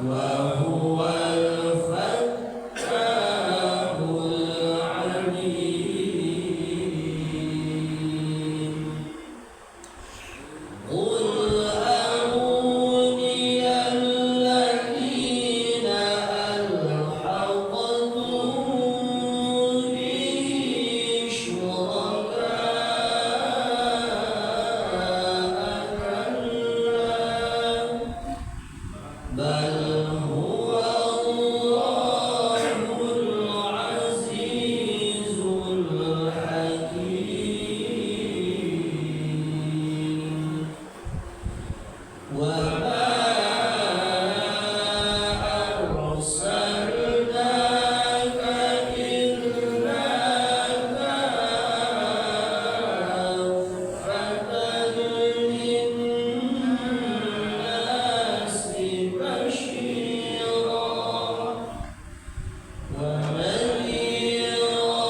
وهو الفتاح العليم قل أروني الذين ألحقتم به شركاء كلا بل هو الله العزيز الحكيم وما أرسلناك إلا كافة للناس بشيرا ونذيرا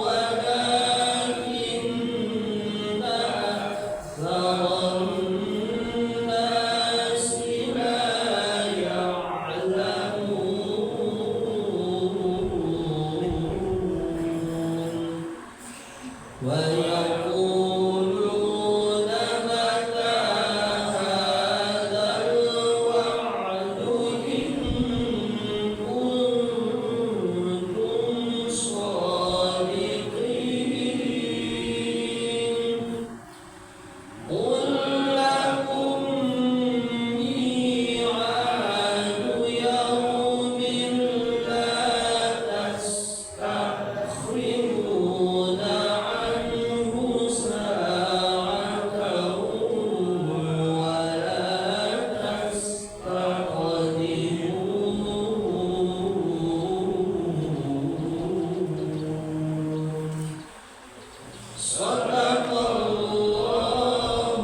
ولكن أكثر الناس لا يعلمون ويقولون متى هذا الوعد إن كنتم صادقين قل لكم ميعاد يوم لا تستأخرون عنه ساعة ولا تستقدمون صدق الله العظيم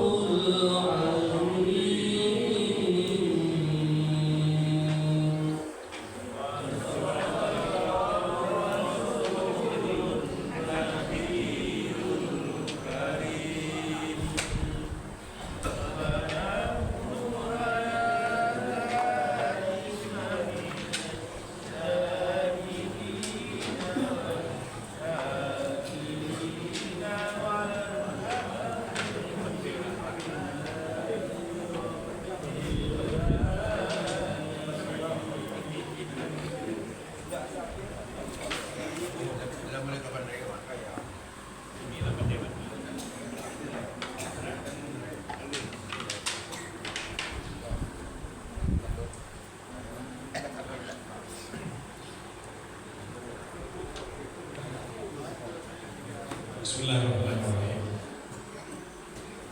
Bismillahirrahmanirrahim.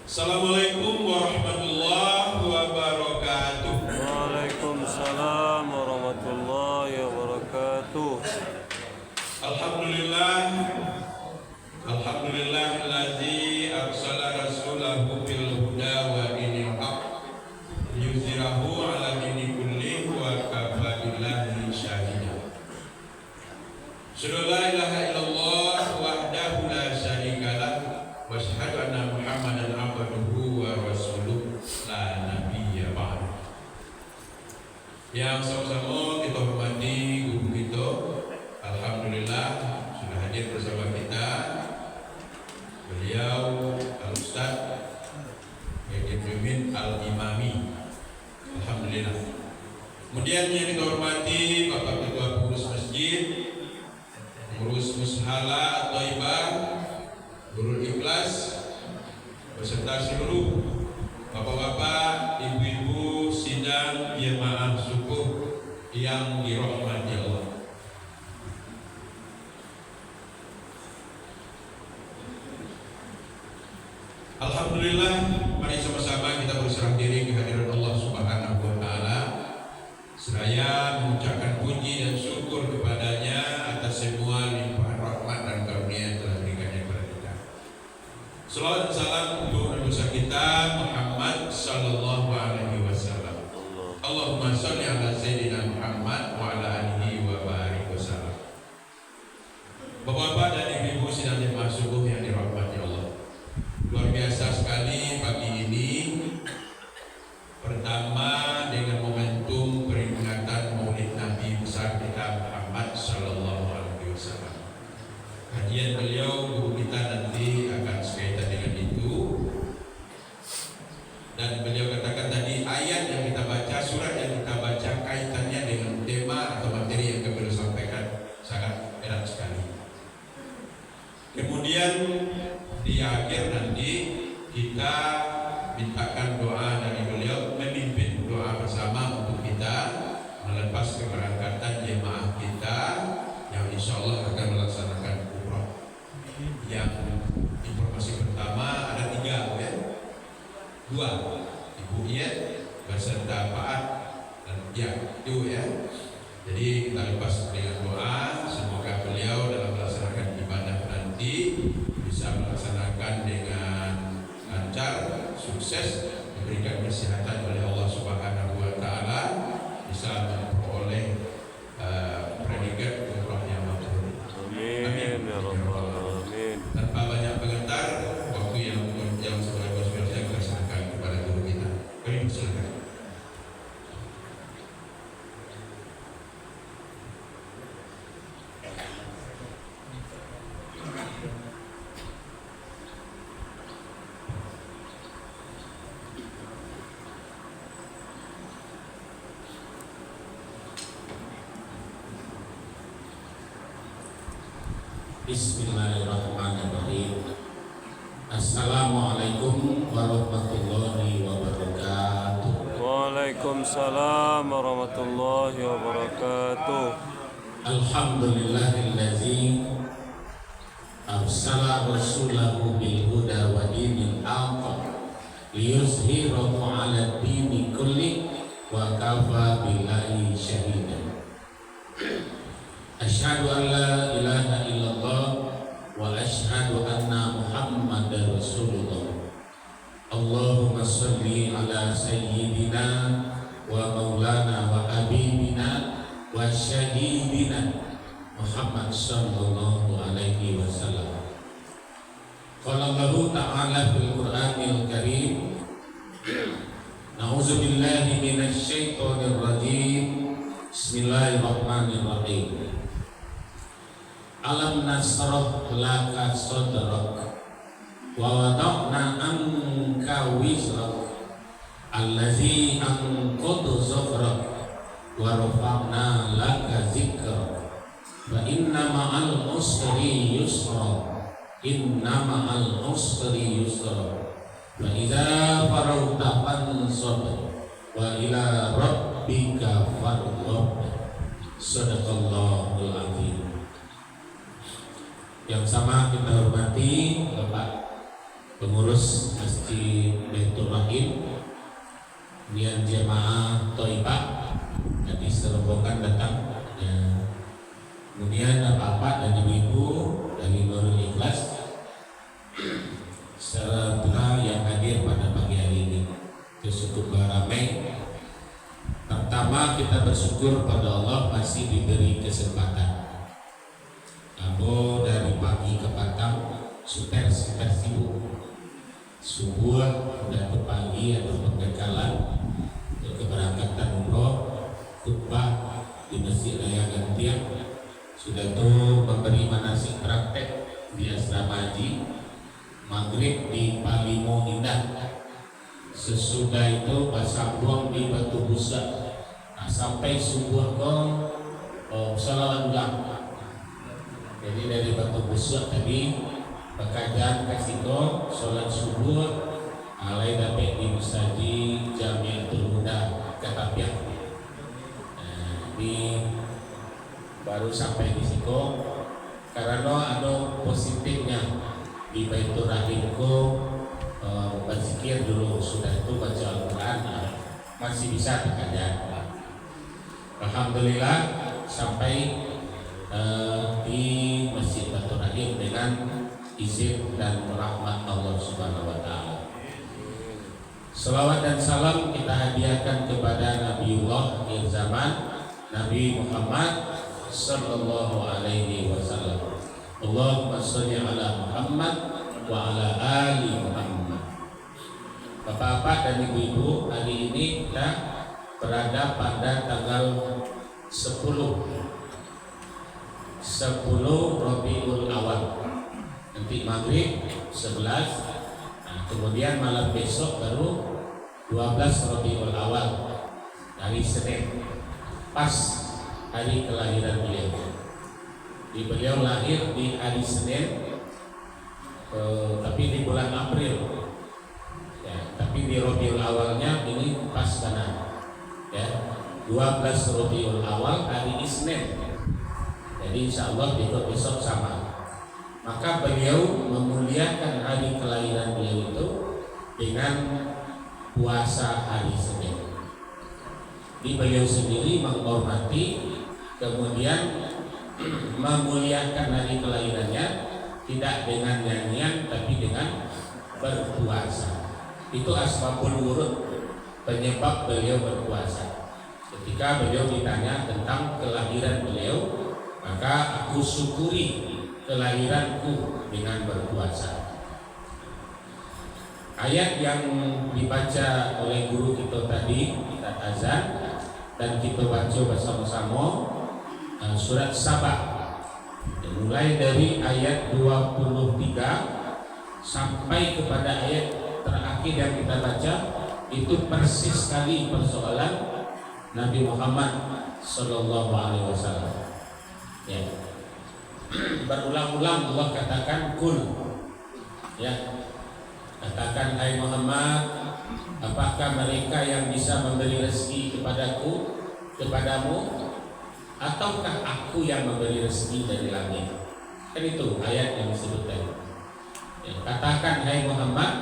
Assalamualaikum warahmatullahi wabarakatuh. Waalaikumsalam warahmatullahi wabarakatuh. Alhamdulillahilladzi arsala rasulahu bil huda wa dinil haq yuzhirahu ala dini kulli wa kafa billahi syahida. Asyhadu la ilaha illallah wahdahu la syarika lah wa asyhadu anna Muhammadan abduhu wa rasuluh la nabiyya ba'd. Yang sama-sama kita hormati guru kita, alhamdulillah sudah hadir bersama kita beliau Al-Ustaz Muhammad Al-Imami, alhamdulillah. Kemudian yang kita hormati Bapak Ketua Pengurus Masjid, Pengurus Mushala Thaibah, Nurul Ikhlas, beserta seluruh bapak-bapak, ibu-ibu sidang jemaah subuh yang dirahmati Allah. Alhamdulillah, mari sama-sama kita berserah diri kehadiran Allah Subhanahu wa taala. Seraya mengucapkan puji dan syukur kepadanya atas semua limpahan rahmat dan karunia yang telah diberikannya kepada kita. Salawat dan salam untuk Nabi kita Muhammad sallallahu alaihi wasallam. Allahumma shalli ala sayyidina Muhammad wa ala alihi wa barik wasallam. Bapak-bapak dan ibu-ibu sidang jemaah subuh yang dirahmati Allah. Luar biasa sekali pagi ini. Pertama dengan momentum Ya, itu ya. Jadi kita lepas dengan doa, semoga beliau dalam melaksanakan ibadah nanti bisa melaksanakan dengan lancar, sukses, diberikan kesehatan oleh Allah Subhanahu wa taala, bisa memperoleh predikat umrah yang mabrur. Amin ya rabbal alamin. Tanpa banyak pengantar, waktu yang sebenarnya saya laksanakan kepada guru kita. Kami persilakan. Bismillahirrahmanirrahim. Assalamualaikum warahmatullahi wabarakatuh. Waalaikumsalam warahmatullahi wabarakatuh. Alhamdulillahillazi arsala rasulahu bil huda wa dinil haqq liyuzhirahu 'ala dini kulli wa kafa billahi shahidan. Asyhadu an la ilaha illallah wa asyhadu anna Muhammadar Rasulullah. Allahumma shalli ala sayyidina wa maulana wa habibina wa syahidina Muhammad sallallahu alaihi wasallam. Qala Allah ta'ala fil Qur'anil Karim, A'udzu billahi minasy syaithanir rajim. Bismillahirrahmanirrahim. Alam nasrah laka sadrak wa wada'na anka wizrak allazi anqadha zahrak wa rafa'na laka zikrak fa inna ma'al usri yusra inna ma'al usri yusra fa idza faragta fansab wa ila rabbika farghab. Shadaqallahul azim. Yang sama kita hormati Bapak Pengurus Masjid Baitur Rahim, kemudian jemaah Thaibah tadi serombongan datang ya. Kemudian Bapak dan Ibu dari Nurul Ikhlas serta yang hadir pada pagi hari ini. Cukup ramai. Pertama kita bersyukur pada Allah masih diberi kesempatan. Kamu dari pagi ke petang super sibuk. Subuh udah ke pagi atau pembekalan untuk keberangkatan umroh, khutbah di Masjid Raya Gantian, sudah tuh memberi manasik praktek di asrama haji, maghrib di Palimo Indah, sesudah itu pasang buang di Batu Busa. Nah, sampai subuh Salawangang. Jadi dari Batu Busa tadi Bekajaan Kasiko sholat subuh alai dapat di Musaji Jamiatul Huda Katapiak. Ini baru sampai di Siko karena ada positifnya di Baitur Rahimku berzikir dulu, sudah itu baca Al-Quran masih bisa bekerja. Alhamdulillah sampai di Masjid Baitur Rahim dengan izin dan rahmat Allah Subhanahu wa taala. Salawat dan salam kita hadiahkan kepada Nabiullah akhir zaman, Nabi Muhammad sallallahu alaihi wasallam. Allahumma shalli ala Muhammad wa ala ali Muhammad. Bapak-bapak dan ibu-ibu, hari ini kita berada pada tanggal 10 Rabiul Awal. Nanti maghrib 11, nah, kemudian malam besok baru 12 Rabiul Awal, hari Senin, pas hari kelahiran beliau. Beliau lahir di hari Senin, tapi di bulan April, ya, tapi di Rabiul Awalnya ini pas kanan, ya, 12 Rabiul Awal hari Isnin. Jadi insya Allah besok sama. Maka beliau memuliakan hari kelahiran beliau itu dengan puasa hari Senin. Di beliau sendiri menghormati, kemudian memuliakan hari kelahirannya tidak dengan nyanyian tapi dengan berpuasa. Itu asbabul wurud, penyebab beliau berpuasa. Ketika beliau ditanya tentang kelahiran beliau, maka aku syukuri kelahiranku dengan berpuasa. Ayat yang dibaca oleh guru kita tadi, kita azan dan kita baca bersama-sama, surat Saba, mulai dari ayat 23 sampai kepada ayat terakhir yang kita baca, itu persis sekali persoalan Nabi Muhammad Sallallahu Alaihi Wasallam. Ya. Berulang-ulang Allah katakan kul, ya, katakan hai Muhammad, apakah mereka yang bisa memberi rezeki kepadamu, ataukah aku yang memberi rezeki dari langit? Kan itu ayat yang disebutkan. Ya, katakan hai Muhammad,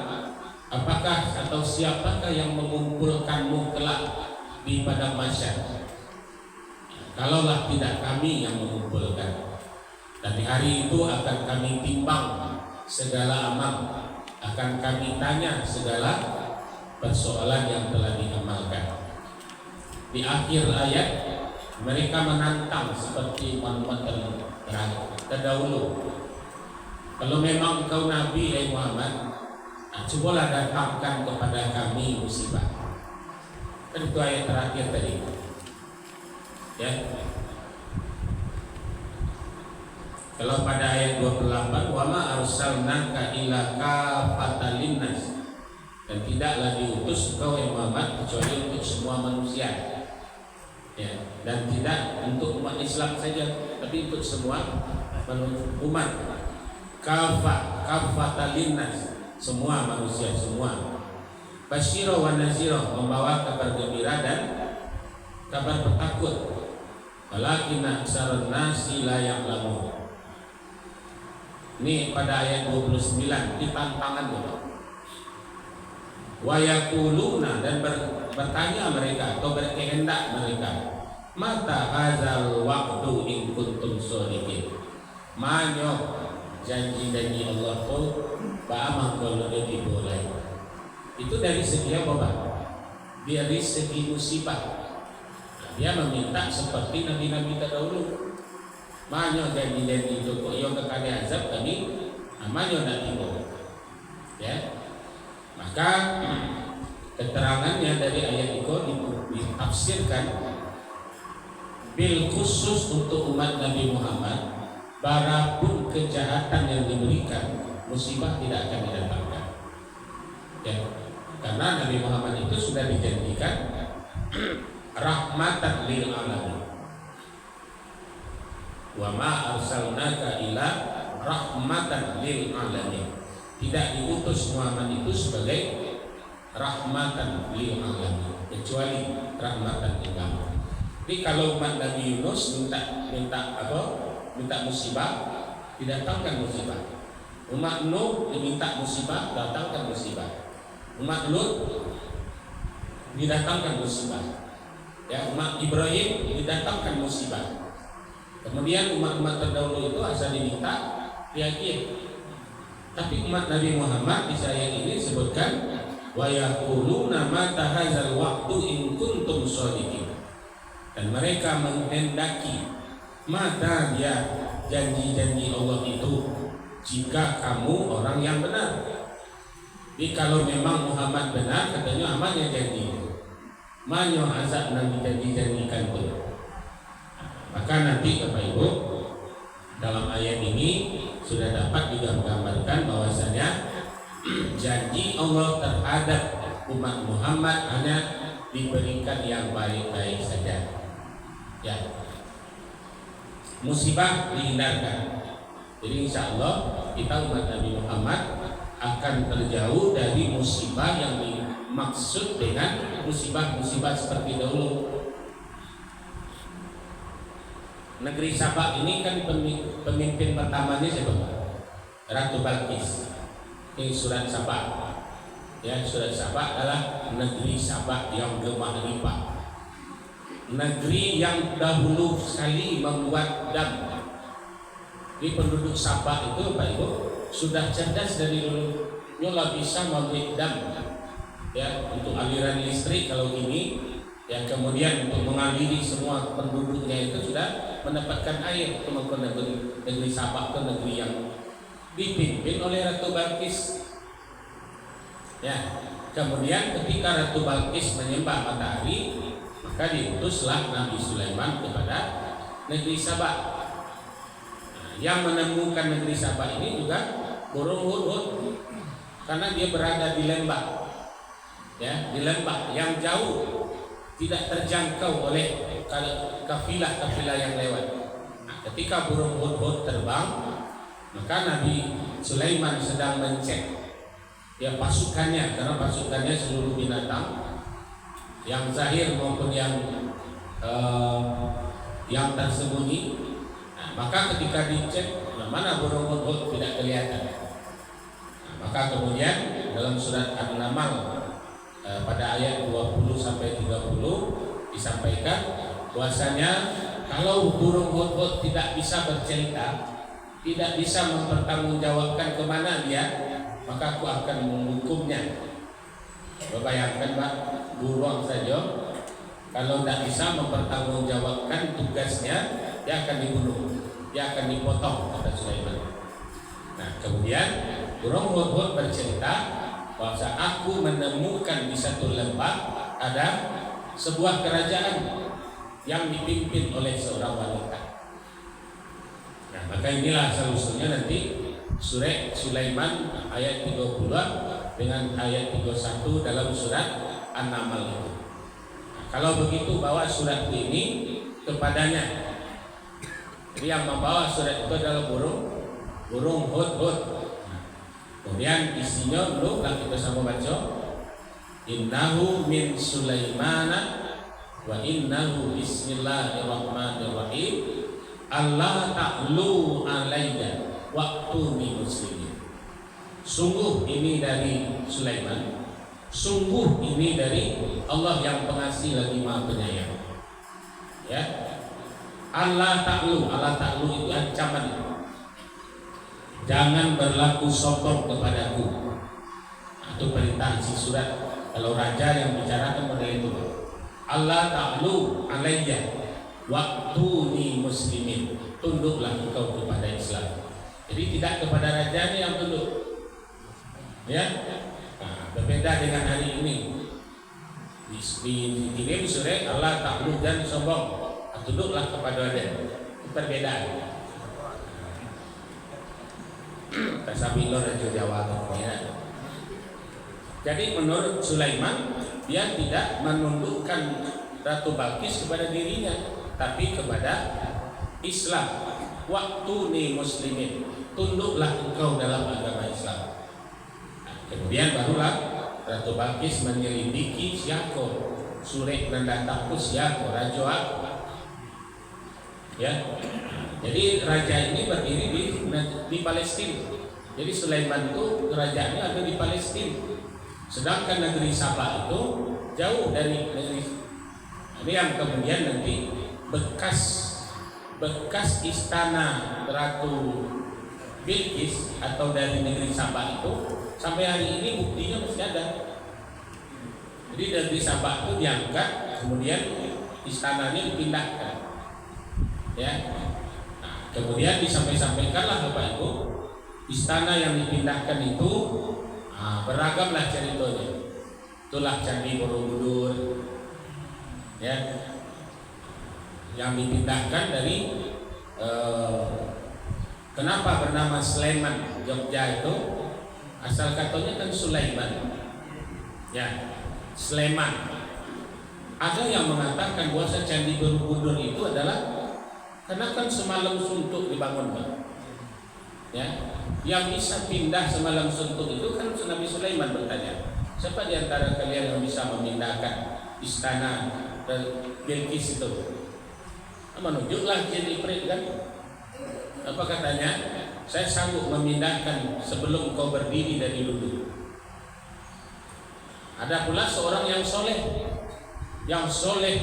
apakah atau siapakah yang mengumpulkanmu kelak di padang mahsyar? Kalaulah tidak kami yang mengumpulkan. Dan di hari itu akan kami timbang segala amal, akan kami tanya segala persoalan yang telah diamalkan. Di akhir ayat mereka menantang seperti Muhammad terdahulu. Kalau memang engkau Nabi hai Muhammad, cobalah datangkan kepada kami musibah. Kan itu ayat terakhir tadi. Ya. Kalau pada ayat 28, wa ma arsalnaka illa kafatan linnas, dan tidaklah diutus engkau ya Muhammad kecuali untuk semua manusia. Ya, dan tidak untuk umat Islam saja, tapi untuk semua umat. Kafatan linnas, semua manusia semua. Basyira wa nazira, membawa kabar gembira dan kabar petakut. Walakin aksarun nasi la ya'lamun. Ini pada ayat 29 di tantangan itu. Wa yaquluna, dan bertanya mereka atau berkehendak mereka, mata hadzal waqtu in kuntum shodiqin. Manyo janji-janji Allah tu ba'amang kalau dimulai. Itu dari segi apa? Dari segi musibah. Dia meminta seperti nabi-nabi terdahulu. Manyo janji-janji itu kok yang kekali azab kami, manyo nak timbul. Ya. Maka keterangannya dari ayat itu ditafsirkan bil khusus untuk umat Nabi Muhammad, barapun kejahatan yang diberikan, musibah tidak akan didatangkan. Ya. Karena Nabi Muhammad itu sudah dijanjikan rahmatan lil alamin. Wa ma arsalnaka ila rahmatan lil alamin. Tidak diutus Muhammad itu sebagai rahmatan lil alamin, kecuali rahmatan lil alamin. Jadi kalau umat Nabi Yunus minta musibah, didatangkan musibah. Umat Nuh diminta musibah, datangkan musibah. Umat Lut didatangkan musibah. Ya, umat Ibrahim didatangkan musibah. Kemudian umat-umat terdahulu itu asal diminta yakin. Tapi umat Nabi Muhammad di ayat ini disebutkan wa yaquluna mata hadzal waqtu in kuntum shodiqin. Dan mereka menghendaki mata dia janji-janji Allah itu jika kamu orang yang benar. Jadi kalau memang Muhammad benar, katanya amalnya janji. Manyo azab nabi janji-janjikan itu. Maka nanti Bapak Ibu dalam ayat ini sudah dapat juga menggambarkan bahwasanya janji Allah terhadap umat Muhammad hanya diberikan yang baik-baik saja. Ya, musibah dihindarkan. Jadi insya Allah kita umat Nabi Muhammad akan terjauh dari musibah yang dimaksud dengan musibah-musibah seperti dahulu. Negeri Sabak ini kan pemimpin pertamanya siapa? Ratu Balkis. Ini surat Sabak. Ya, surat Sabak adalah negeri Sabak yang gemah limpah. negeri yang dahulu sekali membuat dam. Di penduduk Sabah itu Pak Ibu sudah cerdas dari dulu, nyola bisa membuat dam ya untuk aliran listrik kalau gini ya, kemudian untuk mengaliri semua penduduknya itu sudah mendapatkan air. Itu negeri Sabah itu negeri yang dipimpin oleh Ratu Balkis ya. Kemudian ketika Ratu Balkis menyembah matahari, maka diutuslah Nabi Sulaiman kepada negeri Sabah. Yang menemukan negeri Sabah ini juga burung hudhud, karena dia berada di lembah ya, di lembah yang jauh, tidak terjangkau oleh kafilah-kafilah yang lewat. Nah, ketika burung hudhud terbang, maka Nabi Sulaiman sedang mencek ya pasukannya, karena pasukannya seluruh binatang yang zahir maupun yang tersembunyi. Nah, maka ketika dicek mana burung hudhud tidak kelihatan. Nah, maka kemudian dalam surat An-Naml pada ayat 20 sampai 30 disampaikan bahwasanya kalau burung hudhud tidak bisa bercerita, tidak bisa mempertanggungjawabkan kemana dia, maka aku akan menghukumnya. Bayangkan Pak, burung saja kalau tidak bisa mempertanggungjawabkan tugasnya, dia akan dibunuh, dia akan dipotong, kata Sulaiman. Nah, kemudian burung hudhud bercerita bahwa aku menemukan di satu lembah ada sebuah kerajaan yang dipimpin oleh seorang wanita. Nah, maka inilah solusinya nanti surah Sulaiman ayat 30 dengan ayat 31 dalam surat An-Naml itu. Nah, kalau begitu bawa surat ini kepadanya. Jadi yang membawa surat itu adalah burung hudhud. Kemudian isinya dulu kita sama baca, innahu min Sulaimana wa innahu bismillahirrahmanirrahim Allah ta'lu alayya wa'tuni muslimin. Sungguh ini dari Sulaiman, sungguh ini dari Allah yang pengasih lagi maha penyayang ya. Allah ta'lu itu ancaman, jangan berlaku sombong kepadaku. Itu perintah isi surat. Kalau raja yang bicarakan model itu, Allah ta'lu alayya wa'tuni muslimin, tunduklah engkau kepada Islam. Jadi tidak kepada rajanya yang tunduk ya. Nah, berbeda dengan hari ini di surah Allah ta'lu dan sombong, tunduklah kepada dia. Perbedaan. Tasabilo Raja Jawa ya. Jadi menurut Sulaiman, dia tidak menundukkan Ratu Balkis kepada dirinya, tapi kepada Islam. Waktu nih muslimin, tunduklah engkau dalam agama Islam. Nah, kemudian barulah Ratu Balkis menyelidiki siapa surek mendatangku siapa raja ya. Jadi raja ini berdiri di Palestina. Jadi Sulaiman itu kerajaannya ada di Palestina. Sedangkan negeri Sabah itu jauh dari negeri. Ini yang kemudian nanti bekas istana Ratu Bilqis atau dari negeri Sabah itu sampai hari ini buktinya masih ada. Jadi negeri Sabah itu diangkat, kemudian istananya dipindahkan. Ya. Kemudian disampaikanlah Bapak Ibu, istana yang dipindahkan itu beragamlah ceritanya. Itulah Candi Borobudur ya, yang dipindahkan dari kenapa bernama Sleman Jogja itu asal katanya kan Sulaiman ya, Sleman. Ada yang mengatakan bahwa Candi Borobudur itu adalah karena kan semalam suntuk dibangun Pak. Ya, yang bisa pindah semalam suntuk itu kan Nabi Sulaiman bertanya, siapa di antara kalian yang bisa memindahkan istana Bilqis itu? Menunjuklah Jin Ifrit kan. Apa katanya? Saya sanggup memindahkan sebelum kau berdiri dari dulu. Ada pula seorang yang soleh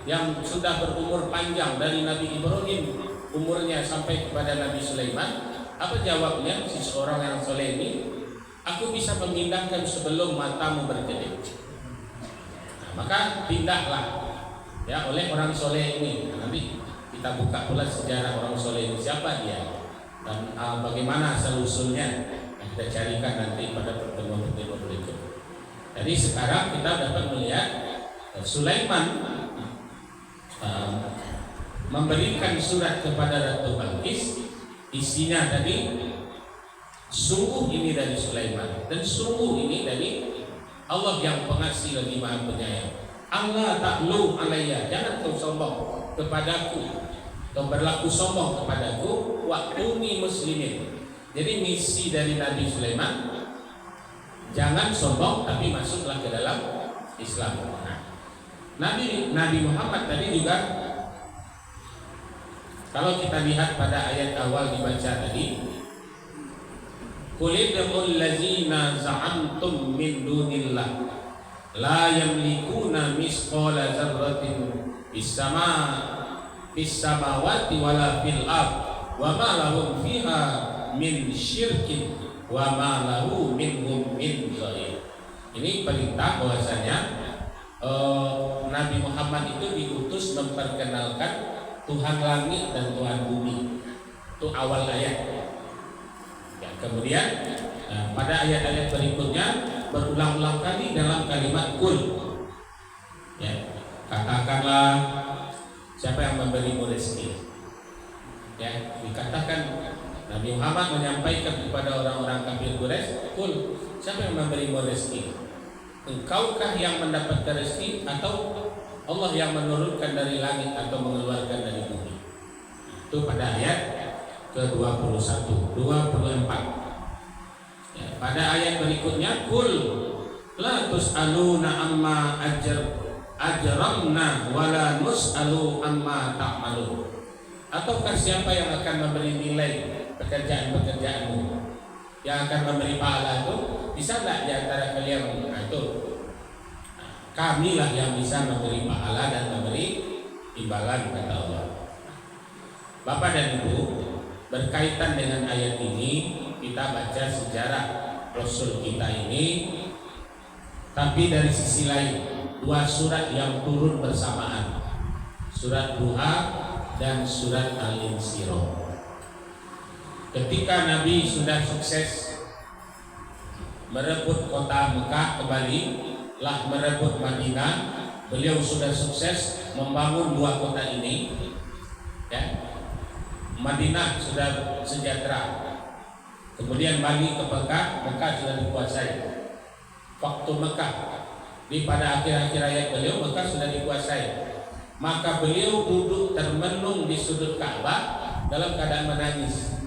yang sudah berumur panjang dari Nabi Ibrahim umurnya sampai kepada Nabi Sulaiman. Apa jawabnya si seorang yang soleh ini? Aku bisa memindahkan sebelum matamu berkedip. Maka pindahlah ya oleh orang soleh ini. Nanti kita buka pula sejarah orang soleh ini, siapa dia dan bagaimana asal usulnya. Kita carikan nanti pada pertemuan-pertemuan berikut. Jadi sekarang kita dapat melihat Sulaiman memberikan surat kepada Ratu Balqis. Isinya tadi sungguh ini dari Sulaiman dan sungguh ini dari Allah yang pengasih lagi maha penyayang. Allah ta'lu alayya, jangan kau sombong kepadaku atau berlaku sombong kepadaku, wa'tuni muslimin. Jadi misi dari Nabi Sulaiman, jangan sombong tapi masuklah ke dalam Islam. Nabi Muhammad tadi juga, kalau kita lihat pada ayat awal dibaca tadi, Qulidul ladzina za'amtum min dunillah la yamlikuna misqala dzarratin fis samawati wala fil ard wa ma lahum fiha min syirkin wa ma lahu minhum min zahir. Ini perintah bahwasanya Nabi Muhammad itu diutus memperkenalkan Tuhan langit dan Tuhan bumi. Itu awal ayat. Ya, kemudian pada ayat-ayat berikutnya berulang-ulang kali dalam kalimat kul. Ya, katakanlah siapa yang memberimu rezeki. Ya, dikatakan Nabi Muhammad menyampaikan kepada orang-orang kafir Quraisy, kul, siapa yang memberimu rezeki? Engkaukah yang mendapatkan rezeki atau Allah yang menurunkan dari langit atau mengeluarkan dari bumi? Itu pada ayat ke-21, 24. Ya, pada ayat berikutnya, kul la tus'aluna amma ajramna wala nus'alu amma ta'malun. Ataukah siapa yang akan memberi nilai pekerjaan-pekerjaanmu, yang akan memberi pahala itu? Bisa tidak di antara kalian? Nah, itu kamilah yang bisa memberi pahala dan memberi imbalan, kata Allah. Bapak dan Ibu, berkaitan dengan ayat ini kita baca sejarah Rasul kita ini, tapi dari sisi lain dua surat yang turun bersamaan, surat Duha dan surat Al-Insyirah. Ketika Nabi sudah sukses merebut kota Mekah kembali, lah merebut Madinah, beliau sudah sukses membangun dua kota ini. Ya, Madinah sudah sejahtera, kemudian balik ke Mekah, Mekah sudah dikuasai. Waktu Mekah, di pada akhir-akhir ayat beliau, Mekah sudah dikuasai. Maka beliau duduk termenung di sudut Ka'bah dalam keadaan menangis.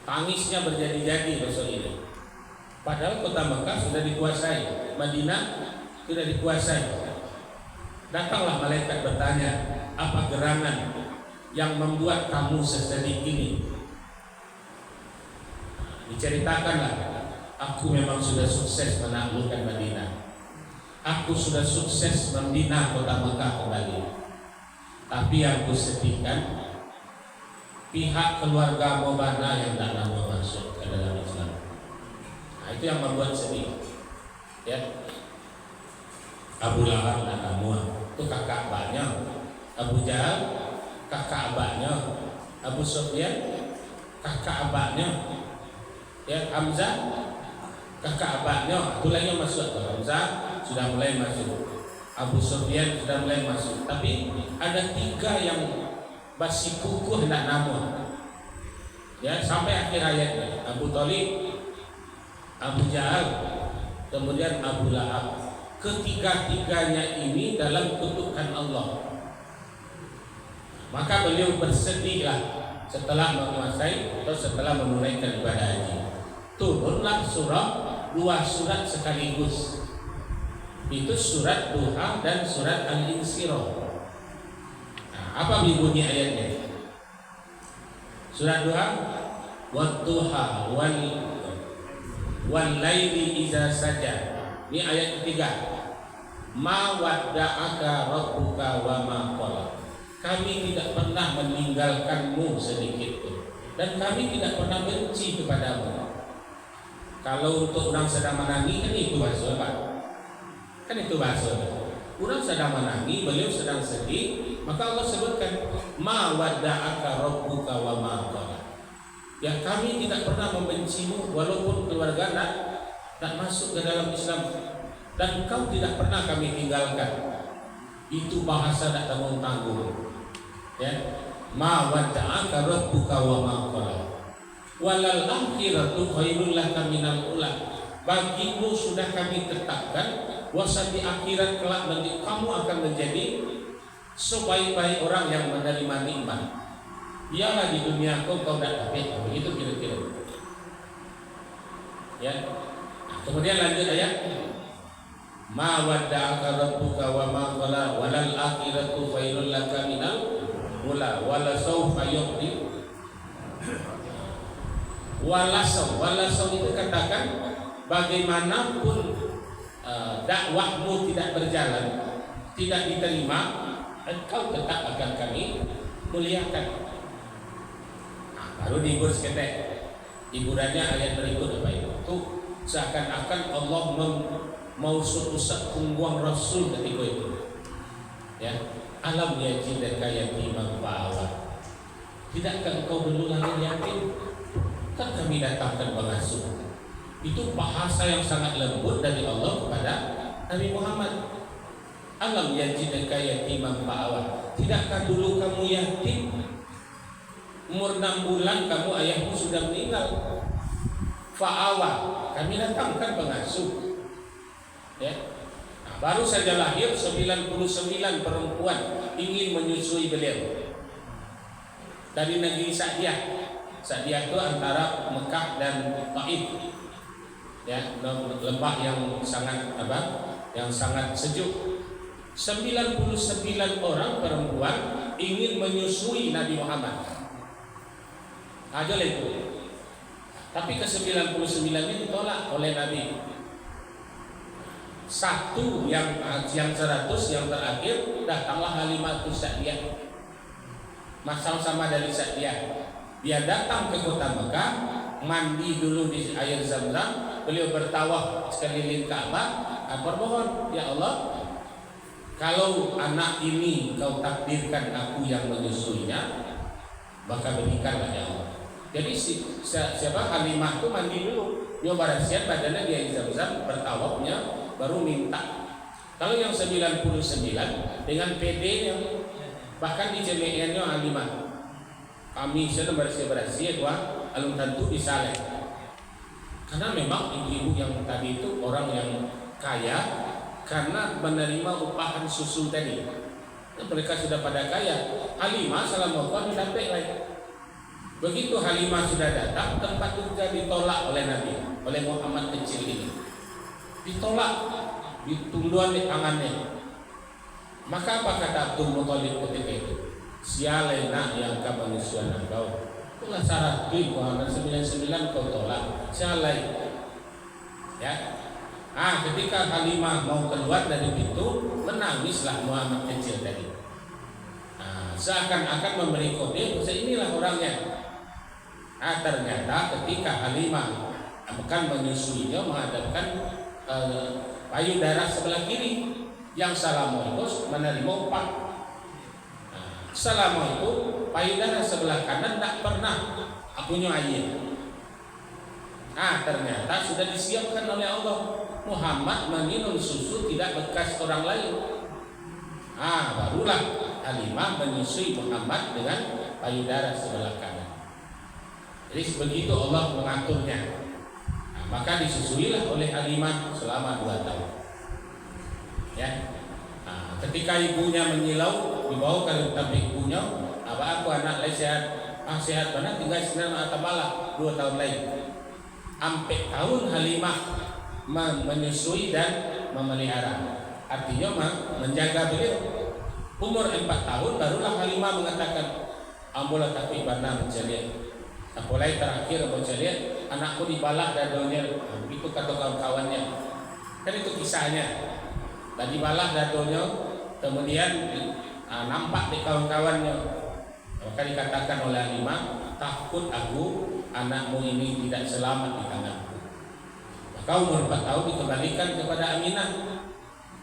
Tangisnya berjadi-jadi Rasul ini. Padahal kota Mekah sudah dikuasai, Madinah sudah dikuasai. Datanglah malaikat bertanya, apa gerangan yang membuat kamu sesedih ini? Diceritakanlah, aku memang sudah sukses menaklukkan Madinah. Aku sudah sukses membina kota Mekah kembali. Tapi yang kusedihkan, pihak keluarga Mubana yang tidak mau masuk ke dalam Islam. Nah, itu yang membuat sedih. Ya, Abu Lahab dan Amwah itu kakak abahnya, Abu Jahal kakak abahnya, Abu Sufyan kakak abahnya, ya, Hamzah kakak abahnya. Itu lagi yang masuk. Hamzah sudah mulai masuk, Abu Sufyan sudah mulai masuk. Tapi ada tiga yang masih kukuh hendak namun, ya, sampai akhir ayatnya. Abu Thalib, Abu Jahal, kemudian Abu Lahab. Ketiga-tiganya ini dalam kutukan Allah. Maka beliau bersedihlah setelah menguasai atau setelah menunaikan ibadah haji. Turunlah dua surat sekaligus. Itu surat Duha dan surat Al-Insyirah. Apa bunyi ayatnya? Surat Duha, Wadduha wal laili iza saja. Ini ayat ketiga. Ma wadda'aka rabbuka wa ma qala. Kami tidak pernah meninggalkanmu sedikit pun, dan kami tidak pernah benci kepadamu. Kalau untuk orang sedang menangi kan itu bahasa Pak. Kan itu bahasa. Orang sedang menangi, beliau sedang sedih, maka Allah sebutkan ma wadda'aka rabbuka wa ma qala. Ya, kami tidak pernah membencimu walaupun keluarga tak masuk ke dalam Islam, dan kau tidak pernah kami tinggalkan. Itu bahasa tak tanggung-tanggung. Ya, ma wadda'aka rabbuka wa ma qala. Walal akhiratu khairul laka minal ula. Bagimu sudah kami tetapkan bahwa di akhirat kelak nanti kamu akan menjadi sebaik-baik orang yang menerima nikmat. Biarlah di dunia kau tidak dapat, begitu kira-kira. Ya. Nah, kemudian lanjut ayat. Ma wadda'aka rabbuka wa ma qala walal akhiratu khairul laka minal ula wala sawfa yu'ti. Walasau itu katakan bagaimanapun dakwahmu tidak berjalan, tidak diterima, engkau tetap akan kami muliakan. Nah, baru dihibur seketek. Hiburannya ayat berikut apa itu? Seakan-akan Allah mau usap punggung Rasul ketika itu. Ya, alam yajidaka yatiman fa'awa. Tidakkah engkau dulu lagi yatim? Kan kami datangkan pengasuh. Itu bahasa yang sangat lembut dari Allah kepada Nabi Muhammad. Alam yajidaka yatiman fa'awa. Tidakkah dulu kamu yatim? Umur 6 bulan kamu ayahmu sudah meninggal. Fa'awa, kami datangkan pengasuh. Ya. Nah, baru saja lahir 99 perempuan ingin menyusui beliau dari negeri Sa'diyah. Sa'diyah itu antara Mekah dan Taif. Ya, lembah yang sangat yang sangat sejuk. 99 orang perempuan ingin menyusui Nabi Muhammad. Aja itu. Tapi ke-99 ini ditolak oleh Nabi. Satu yang 100 yang terakhir datanglah Halimatus Sa'diyah. Masal sama dari Sa'diyah. Dia datang ke kota Mekah, mandi dulu di air Zam-Zam, beliau bertawaf sekeliling Ka'bah, bermohon, ya Allah, kalau anak ini kau takdirkan aku yang menyusuinya, maka berikanlah ya Allah. Jadi siapa Halimah itu mandi dulu, nyoba rahsia badannya di air Zam-Zam, bertawafnya, baru minta. Kalau yang 99 dengan PD-nya, bahkan di CMN-nya Halimah, kami sudah berhasil dua alun tentu bisa leh. Karena memang ibu-ibu yang tadi itu orang yang kaya karena menerima upahan susu tadi. Mereka sudah pada kaya. Halimah salamualaikum sampai lagi. Begitu Halimah sudah datang, tempat itu ditolak oleh Nabi, oleh Muhammad kecil ini. Ditolak, ditunduan di tangannya. Maka apa kata Abdul Muthalib ketika itu? Sialena yang kau manusia engkau. Itulah syarat di Muhammad 99 kau tolak. Sialai. Ya. Ketika Halimah mau keluar dari pintu, menangislah Muhammad kecil tadi. Seakan-akan memberi kode, inilah orangnya. Ternyata ketika Halimah akan menyusuinya menghadapkan payudara sebelah kiri, yang Assalamualaikum menerima upah. Assalamualaikum payudara sebelah kanan tak pernah punya air. Ternyata sudah disiapkan oleh Allah. Muhammad meminum susu tidak bekas orang lain. Barulah Halimah menyusui Muhammad dengan payudara sebelah kanan. Jadi begitu Allah mengaturnya. Maka disusuilah oleh Halimah selama 2 tahun. Ya. Ketika ibunya menyilau, dibawa ke tempat ibunya, aku anak lain sehat, sehat benar, tinggal sinar atau malah 2 tahun lain. Sampai tahun Halimah menyusui dan memelihara. Artinya menjaga beliau. Umur 4 tahun barulah Halimah mengatakan, ambola tapi benar mencari. Mulai terakhir mencari, anakku dibalak dan donya. Itu kata kawan-kawannya. Kan itu kisahnya. tadi balah datonya, kemudian nampak di kawan-kawannya, maka dikatakan oleh Halimah, takut aku anakmu ini tidak selamat di tanganku. Maka umur 4 tahun dikembalikan kepada Aminah.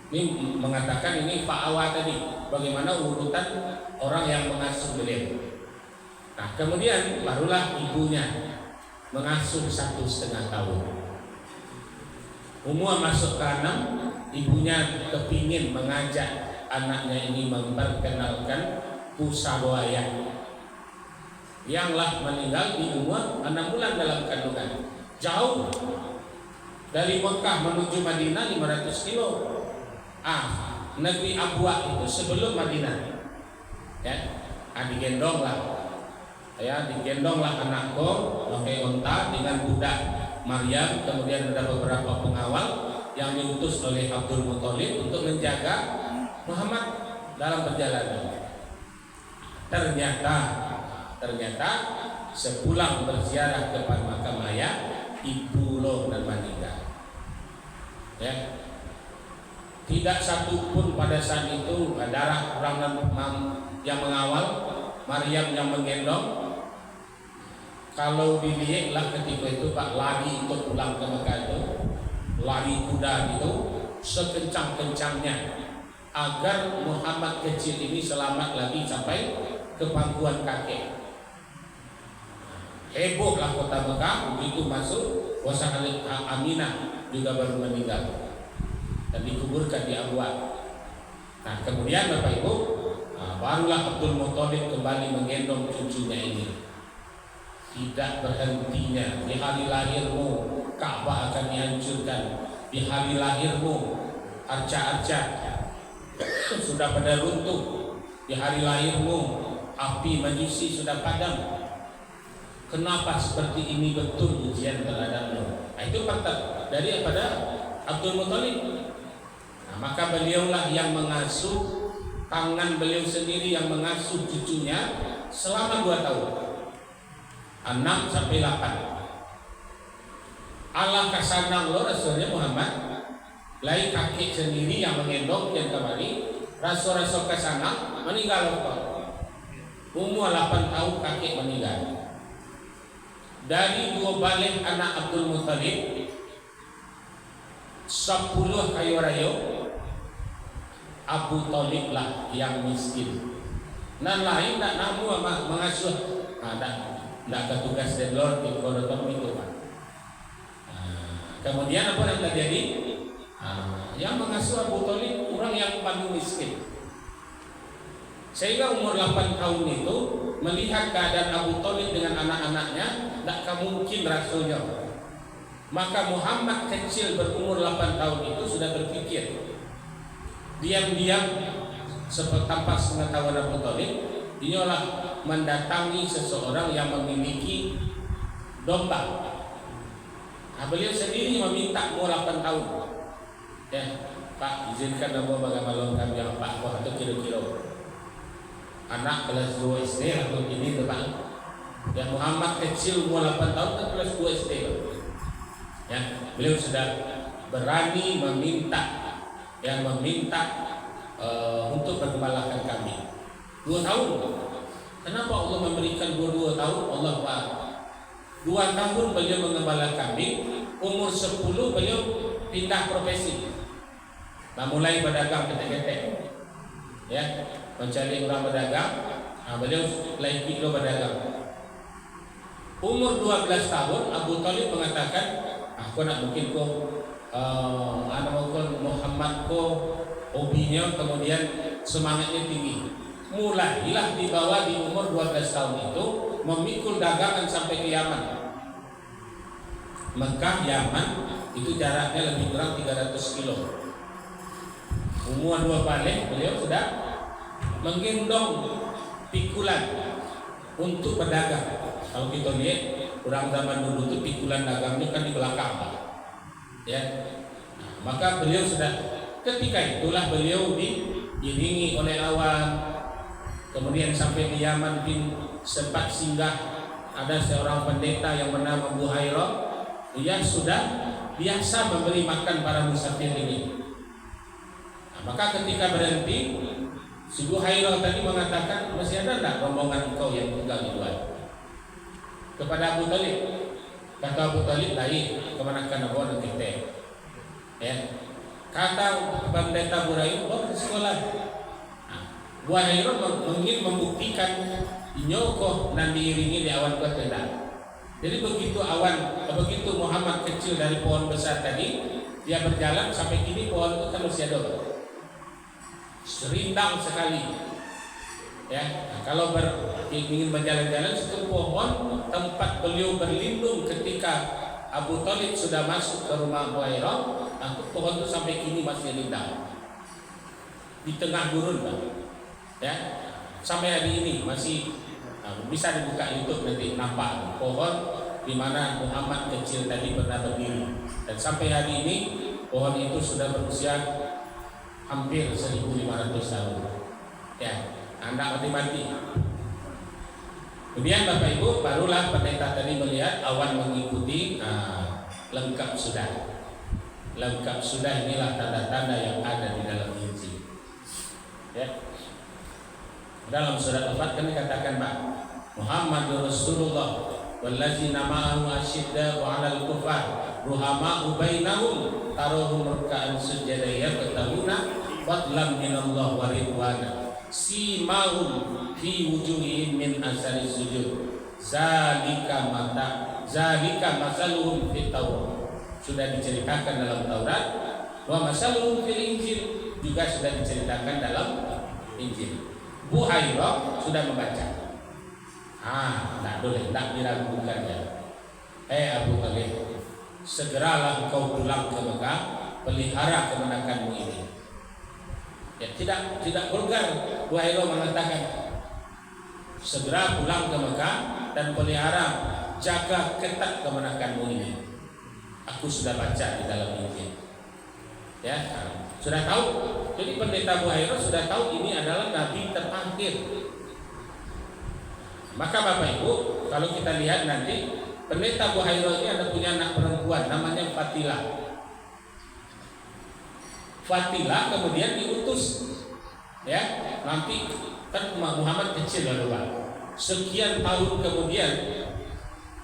Ini mengatakan ini Pak Awa tadi, bagaimana urutan orang yang mengasuh beliau. Nah kemudian barulah ibunya mengasuh 1,5 tahun. Umur masuk ke 6, ibunya kepingin mengajak anaknya ini memperkenalkan Pusarwaya yang lah meninggal di umur 6 bulan dalam kandungan. Jauh dari Mekah menuju Madinah 500 kilo. Negeri Abwa itu sebelum Madinah. Ya, digendonglah anakku pakai unta dengan budak Maryam, kemudian ada beberapa pengawal yang diutus oleh Abdul Muthalib untuk menjaga Muhammad dalam perjalanan. Ternyata sepulang berziarah ke makam ayah, ibu lo dan meninggal. Ya. Tidak satu pun pada saat itu darah orang yang mengawal, Maryam yang menggendong. Kalau dilihatlah ketika itu Pak lari untuk pulang ke Mekah itu, lari kuda itu sekencang-kencangnya agar Muhammad kecil ini selamat lagi sampai ke pangkuan kakek. Hebohlah kota Mekah begitu masuk. Wasahalik Aminah juga baru meninggal dan dikuburkan di Abwa. Nah kemudian Bapak Ibu, barulah Abdul Muthalib kembali menggendong cucunya ini. Tidak berhentinya, di hari lahirmu Ka'bah akan dihancurkan, di hari lahirmu arca-arca sudah pada runtuh, di hari lahirmu api majusi sudah padam. Kenapa seperti ini betul ujian terhadapmu? Nah, itu fakta dari Abdul Muthalib. Nah, maka beliaulah yang mengasuh, tangan beliau sendiri yang mengasuh cucunya selama 2 tahun, 6 sampai 8. Allah kasanang lo Rasulnya Muhammad, lain kakek sendiri yang menggendong dan kembali. Rasul-rasul kasanang meninggal umur 8 tahun kakek meninggal. Dari 2 balik anak Abdul Muthalib, 10 kayu rayo, Abu Thalib lah yang miskin. Nan lain tak namu mengasuh, tak ketugas deadlord di Kodotom itu Pak. Kemudian apa yang terjadi? Yang mengasuh Abu Thalib orang yang paling miskin. Sehingga umur 8 tahun itu melihat keadaan Abu Thalib dengan anak-anaknya, tak mungkin rasulnya. Maka Muhammad kecil berumur 8 tahun itu sudah berpikir, diam-diam tanpa pengetahuan Abu Thalib, dialah mendatangi seseorang yang memiliki domba. Beliau sendiri meminta umur 8 tahun. Ya, Pak, izinkan nama bagaimana kami yang Pak Wah itu kira-kira anak kelas 2 SD atau ini Pak. Ya, Muhammad kecil umur 8 tahun kan kelas 2 SD. Ya, beliau sudah berani meminta untuk bergembalakan kami 2 tahun. Kenapa Allah memberikan 2 tahun? Allah Pak 2 tahun beliau mengembala kambing, umur 10 beliau pindah profesi. Nah, mulai berdagang ketek-ketek, ya, mencari orang berdagang. Beliau lagi berdagang. Umur 12 tahun Abu Thalib mengatakan, aku nak mungkin anak Muhammad hobinya kemudian semangatnya tinggi. Mulailah dibawa di umur 12 tahun itu memikul dagangan sampai ke Yaman. Mekah Yaman itu jaraknya lebih kurang 300 kilo. Umur 2 balik beliau sudah menggendong pikulan untuk berdagang. Kalau kita lihat orang zaman dulu itu pikulan dagangnya kan di belakang, ya. Maka beliau sudah ketika itulah beliau diiringi oleh awan, kemudian sampai di Yaman sempat singgah ada seorang pendeta yang bernama Buhairah. Dia sudah biasa memberi makan para musafir ini. maka ketika berhenti, si Buhairah tadi mengatakan, masih ada enggak rombongan engkau yang tinggal di luar? Kepada Abu Talib. Kata Abu Talib, lain kemana kan bawa kita. Ya. Kata pendeta Buhairah, bawa ke sekolah. Buhairah ingin membuktikan nyoko dan diiringi di awan ketenda. Jadi begitu Muhammad kecil dari pohon besar tadi, dia berjalan sampai kini pohon itu kan masih ada, serindang sekali. Ya, nah, kalau ingin berjalan-jalan situ pohon tempat beliau berlindung ketika Abu Talib sudah masuk ke rumah Buhairah, nah, pohon itu sampai kini masih rindang di tengah gurun, Bang. Ya, sampai hari ini masih bisa dibuka YouTube nanti nampak pohon di mana Muhammad kecil tadi pernah berdiri, dan sampai hari ini pohon itu sudah berusia hampir 1.500 tahun. Ya, Anda mati-mati. Kemudian Bapak Ibu, barulah pendeta tadi melihat awan mengikuti. Lengkap sudah. Lengkap sudah, inilah tanda-tanda yang ada di dalam Injil. Ya. Dalam surat Al-Fat kan dikatakan, Pak, Muhammadur Rasulullah wallazina ma'ahu asyidda'u 'alal kufar ruhama'u bainahum tarahum ruk'an sujada yabtaguna fadlan minallah wa ridwana simahum fi wujuhihim min asari sujud zalika masaluhum fit Taurat. Sudah diceritakan dalam Taurat, wa masaluhum fil Injil juga sudah diceritakan dalam Injil. Buhairah sudah membaca. Tak boleh, tak diragukan ya. Abu Talib, segeralah engkau pulang ke Mekah, pelihara kemenanganmu ini. Ya, tidak vulgar. Buhairah mengatakan, segera pulang ke Mekah dan pelihara, jaga ketat kemenanganmu ini. Aku sudah baca di dalam Injil. Ya, sudah tahu. Jadi pendeta Buhairah sudah tahu ini adalah nabi terakhir. Maka Bapak Ibu, kalau kita lihat nanti pendeta Buhairah ini ada punya anak perempuan namanya Fatilah. Fatilah kemudian diutus. Ya, nanti kan Muhammad kecil lalu Pak. Sekian tahun kemudian,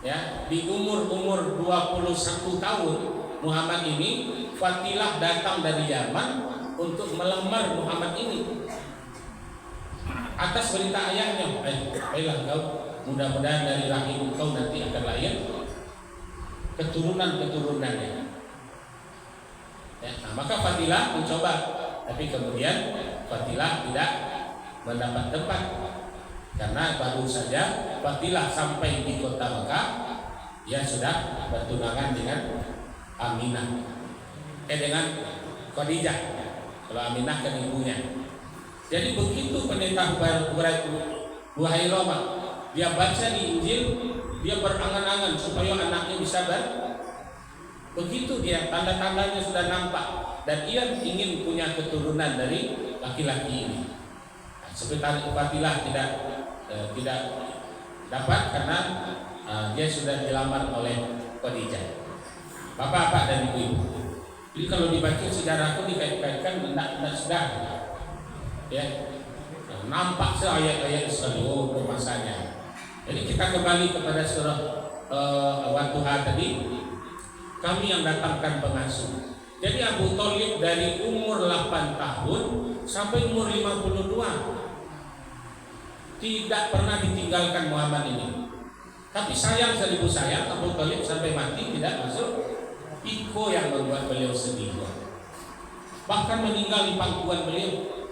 ya, di umur 21 tahun Muhammad ini, Fatilah datang dari Yaman untuk melamar Muhammad ini atas perintah ayahnya. Baiklah kau, mudah-mudahan dari rahim kau nanti akan lahir keturunan-keturunannya. Ya, nah, maka Fatilah mencoba, tapi kemudian Fatilah tidak mendapat tempat karena baru saja Fatilah sampai di kota Mekah, dia sudah bertunangan dengan Aminah, dengan Khadijah. Kalau Aminah kan ibunya. Jadi begitu pendeta Buhairah, dia baca di Injil, dia berangan-angan supaya anaknya bisa begitu dia tanda-tandanya sudah nampak dan ia ingin punya keturunan dari laki-laki ini. Sebentar Fatilah tidak dapat karena dia sudah dilamar oleh Khadijah. Bapak-bapak dan ibu-ibu, jadi kalau dibaca sejarah itu dikait-kaitkan tidak sedar, ya, nampak ayat-ayat sekali masanya. Jadi kita kembali kepada surah Wadduha tadi, kami yang datangkan pengasuh. Jadi Abu Talib dari umur 8 tahun sampai umur 52 tidak pernah ditinggalkan Muhammad ini. Tapi sayang seribu sayang, Abu Talib sampai mati tidak masuk iko yang membuat beliau sedih. Bahkan meninggal di pangkuan beliau.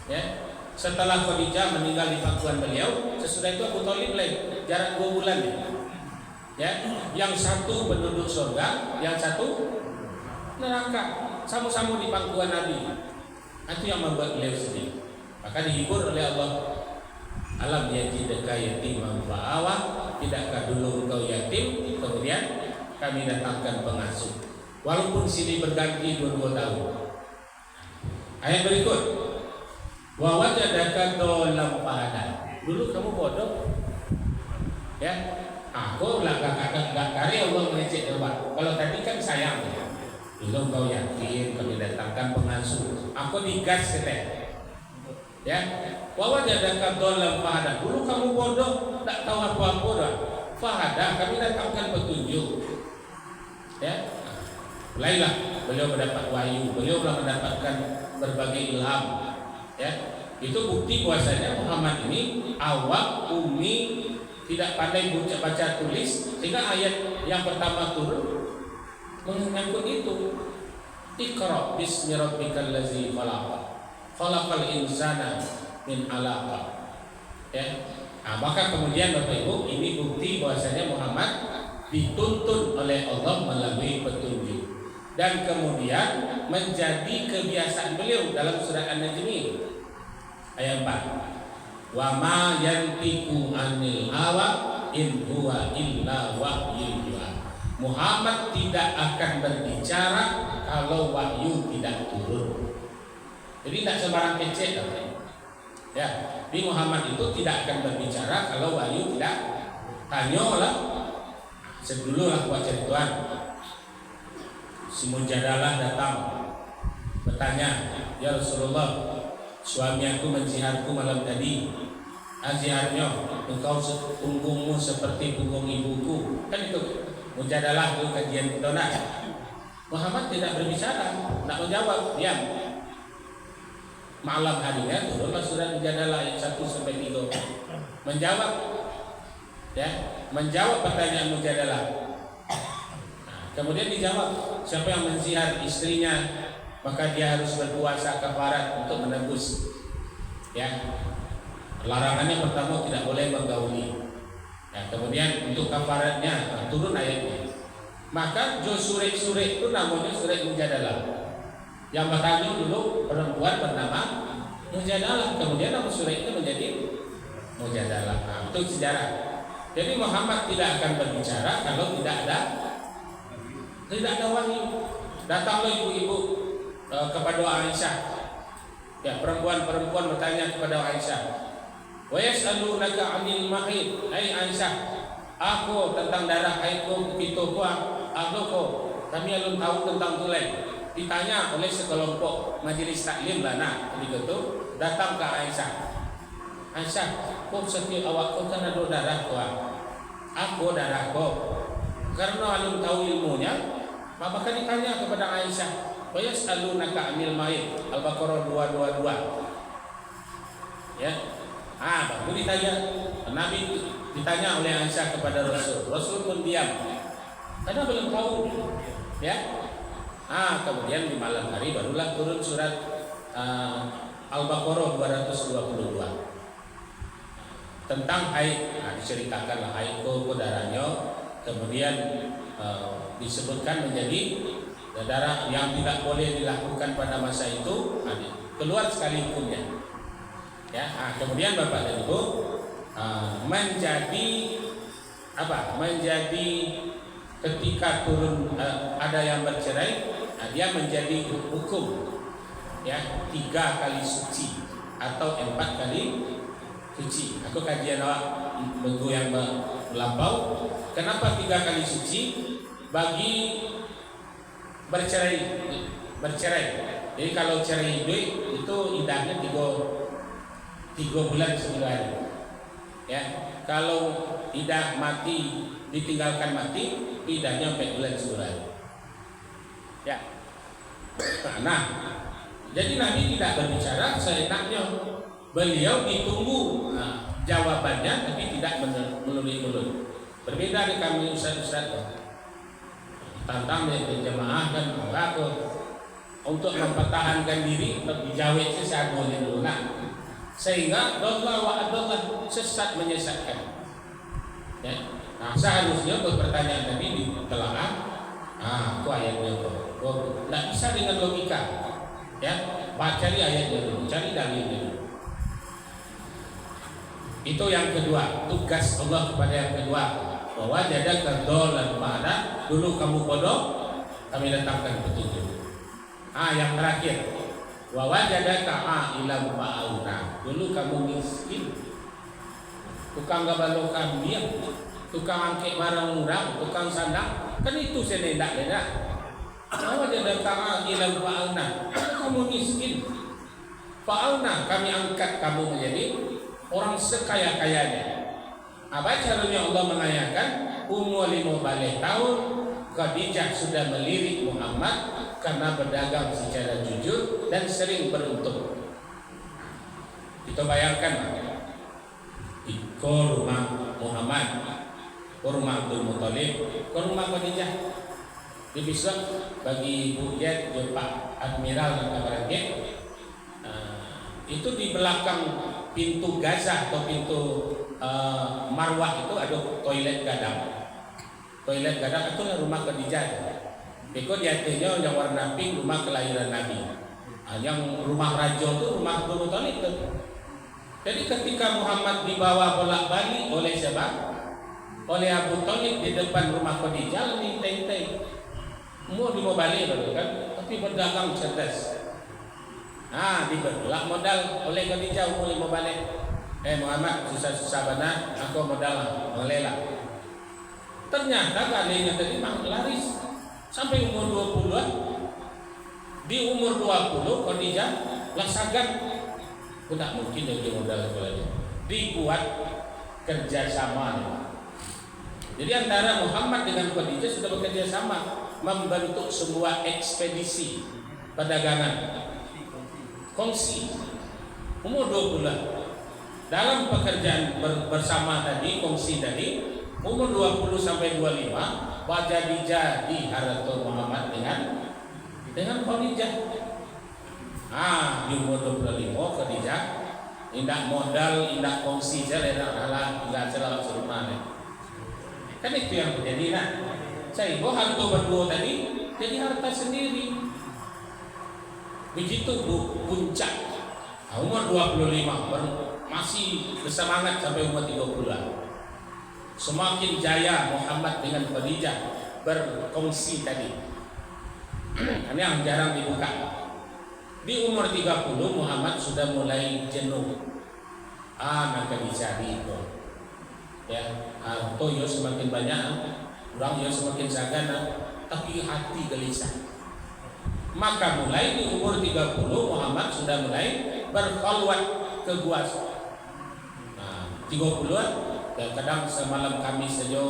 Ya, setelah Khadijah meninggal di pangkuan beliau, sesudah itu Abu Talib lain, jarak 2 bulan ya. Ya, yang satu penduduk surga, yang satu neraka, sama-sama di pangkuan Nabi. Itu yang membuat beliau sedih. Maka dihibur oleh Allah. Alam yajidaka yatiman fa'awa, tidakkah dulu engkau yatim, kemudian kami datangkan pengasuh. Walaupun sini berganti 22 tahun. Ayat berikut, wa wajadaka dhallam fahada. Dulu kamu bodoh, ya. Aku gak karya Allah mengecek coba. Kalau tadi kan sayang, dulu kau yatim, kami datangkan pengasuh. Aku digas kita. Ya, bahwa jadaka dolam fahada. Dulu kamu bodoh, tak tahu apa-apa dah. Fahada, kami datangkan petunjuk. Ya, mulailah beliau mendapat wahyu, beliau telah mendapatkan berbagai ilham. Ya, itu bukti bahwasanya Muhammad ini awam, umi, tidak pandai baca tulis, sehingga ayat yang pertama turun mengangkut itu. Iqra bismi rabbikal ladzi khalaq. Khalaqal insana min 'alaq. Ya. Nah, maka kemudian Bapak Ibu, ini bukti bahwasanya Muhammad dituntun oleh Allah melalui petunjuk. Dan kemudian menjadi kebiasaan beliau dalam surat An-Najm ayat 4. Wa ma yantiqu 'anil hawa in huwa illa wahyun yuha. Muhammad tidak akan berbicara kalau wahyu tidak turun. Jadi tidak sembarang kecek, ya. Di Muhammad itu tidak akan berbicara kalau wahyu tidak. Tanyalah, sedululah buat cerituan. Si Mujadalah datang bertanya, ya Rasulullah, suami aku menziharku malam tadi. Aziharnya, engkau punggungmu seperti punggung ibuku. Kan itu Mujadalah itu kajian kita nak. Muhammad tidak berbicara, tidak menjawab, diam. Malam harinya turunlah surat Mujadalah ayat 1 sampai 3. Menjawab, ya, menjawab pertanyaan Mujadalah. Nah, kemudian dijawab, siapa yang menzihar istrinya, maka dia harus berpuasa kafarat untuk menebus. Ya, larangannya pertama tidak boleh menggauli. Ya, kemudian untuk kafaratnya turun ayatnya. Maka surat-surat itu namanya surat Mujadalah. Yang bertanya dulu perempuan bernama Mujadalah, kemudian nama surat itu menjadi Mujadalah. Nah, itu sejarah. Jadi Muhammad tidak akan berbicara kalau tidak ada wahyu. Datanglah ibu-ibu kepada Aisyah. Ya, perempuan-perempuan bertanya kepada Aisyah. Wa yas'alunaka 'anil mahid. Hai Aisyah, aku tentang darah haidku itu aku kami belum tahu tentang tulai. Ditanya oleh sekelompok majelis taklim lana ketika itu datang ke Aisyah. Aisyah, kok setiap awakku kan ada darah kuat. Aku darah kok. Karena belum tahu ilmunya, maka ditanya kepada Aisyah. Wa yas'alunaka 'anil mahid. Al-Baqarah 222. Ya. Baru ditanya. Nabi ditanya oleh Aisyah kepada Rasul. Rasul pun diam. Karena belum tahu. Ya. Kemudian di malam hari barulah turun surat Al-Baqarah 222 tentang haid. Diceritakanlah haid itu darahnya, kemudian disebutkan menjadi darah yang tidak boleh dilakukan pada masa itu, keluar sekali hukumnya. Ya, kemudian Bapak dan Ibu menjadi apa? Menjadi ketika turun ada yang bercerai, dia menjadi hukum, ya, 3 kali suci atau 4 kali suci. Aku kajian awak minggu yang melampau. Kenapa 3 kali suci? Bagi bercerai. Jadi kalau cerai itu idahnya 3 bulan 9 hari. Ya, kalau idah mati ditinggalkan mati, idahnya 4 bulan 10 hari. Ya. Nah, jadi Nabi tidak berbicara seenaknya. Beliau ditunggu jawabannya, tapi tidak melalui mulut. Berbeda dengan kami ustaz-ustaz. Tantang dari jemaah dan mengaku untuk mempertahankan diri lebih jauh sesagonya dulu. Sehingga Allah wa adallah sesat menyesatkan. Ya. Nah, seharusnya berpertanyaan tadi ditelaah. Itu ayatnya kok. Tidak bisa dengan logika. Ya, cari ayatnya dulu, cari dalilnya dulu. Itu yang kedua, tugas Allah kepada yang kedua. Bahwa jadaka dolan pada dulu kamu bodoh, kami datangkan petunjuk. Yang terakhir, wa wajadaka a'ilam fa'auna. Dulu kamu miskin, tukang gabalo kambing, tukang angkek barang murah, tukang sandang, kan itu senedak-nedak. Wa wajadaka a'ilam fa'auna. kamu miskin. Fa'alna, kami angkat kamu menjadi orang sekaya-kayanya. Apa caranya Allah menanyakan? Umur 15 tahun, Khadijah sudah melirik Muhammad karena berdagang secara jujur dan sering beruntung. Kita bayangkan, ke rumah Muhammad, ke rumah Abdul Muthalib, ke rumah Khadijah. Di besok bagi Bu Yed, Pak Admiral dan kabarnya, itu di belakang pintu Gaza atau pintu Marwah itu ada toilet gadang. Toilet gadang itu rumah Khadijah. Itu di atasnya yang warna pink rumah kelahiran Nabi. Yang rumah raja itu rumah Abdul Muthalib itu. Jadi ketika Muhammad dibawa bolak-balik oleh siapa? Oleh Abu Thalib di depan rumah Khadijah, lintai-lintai. Mau balik kan? Tapi berdagang cerdas. Diberilah modal oleh Khadijah umur 5 balik. Muhammad susah-susah benar, aku modal melelah. Ternyata kalinya tadi laris sampai umur 20-an. Di umur 20 Khadijah lasagan. Tidak mungkin dia modal lagi. Dibuat kerjasama. Jadi antara Muhammad dengan Khadijah sudah bekerja sama membentuk sebuah ekspedisi perdagangan. Kongsi umur 20 dalam pekerjaan bersama tadi, kongsi tadi umur 20 sampai 25 jadi Haratul Muhammad dengan Khadijah. Di umur 25 Khadijah indak modal, indak kongsi jalan ala enggak salah serupa. Kan itu yang terjadi. Saya harta berdua tadi jadi harta sendiri. Begitu puncak umur 25 masih bersemangat sampai umur 30. Semakin jaya Muhammad dengan Khadijah berkongsi tadi. Ini yang jarang dibuka. Di umur 30 Muhammad sudah mulai jenuh. Maka dicari itu. Ya, harta yo semakin banyak, orang yo semakin sagana, tapi hati gelisah. Maka mulai di umur 30 Muhammad sudah mulai berkhalwat ke gua. 30-an dan kadang semalam kami saja,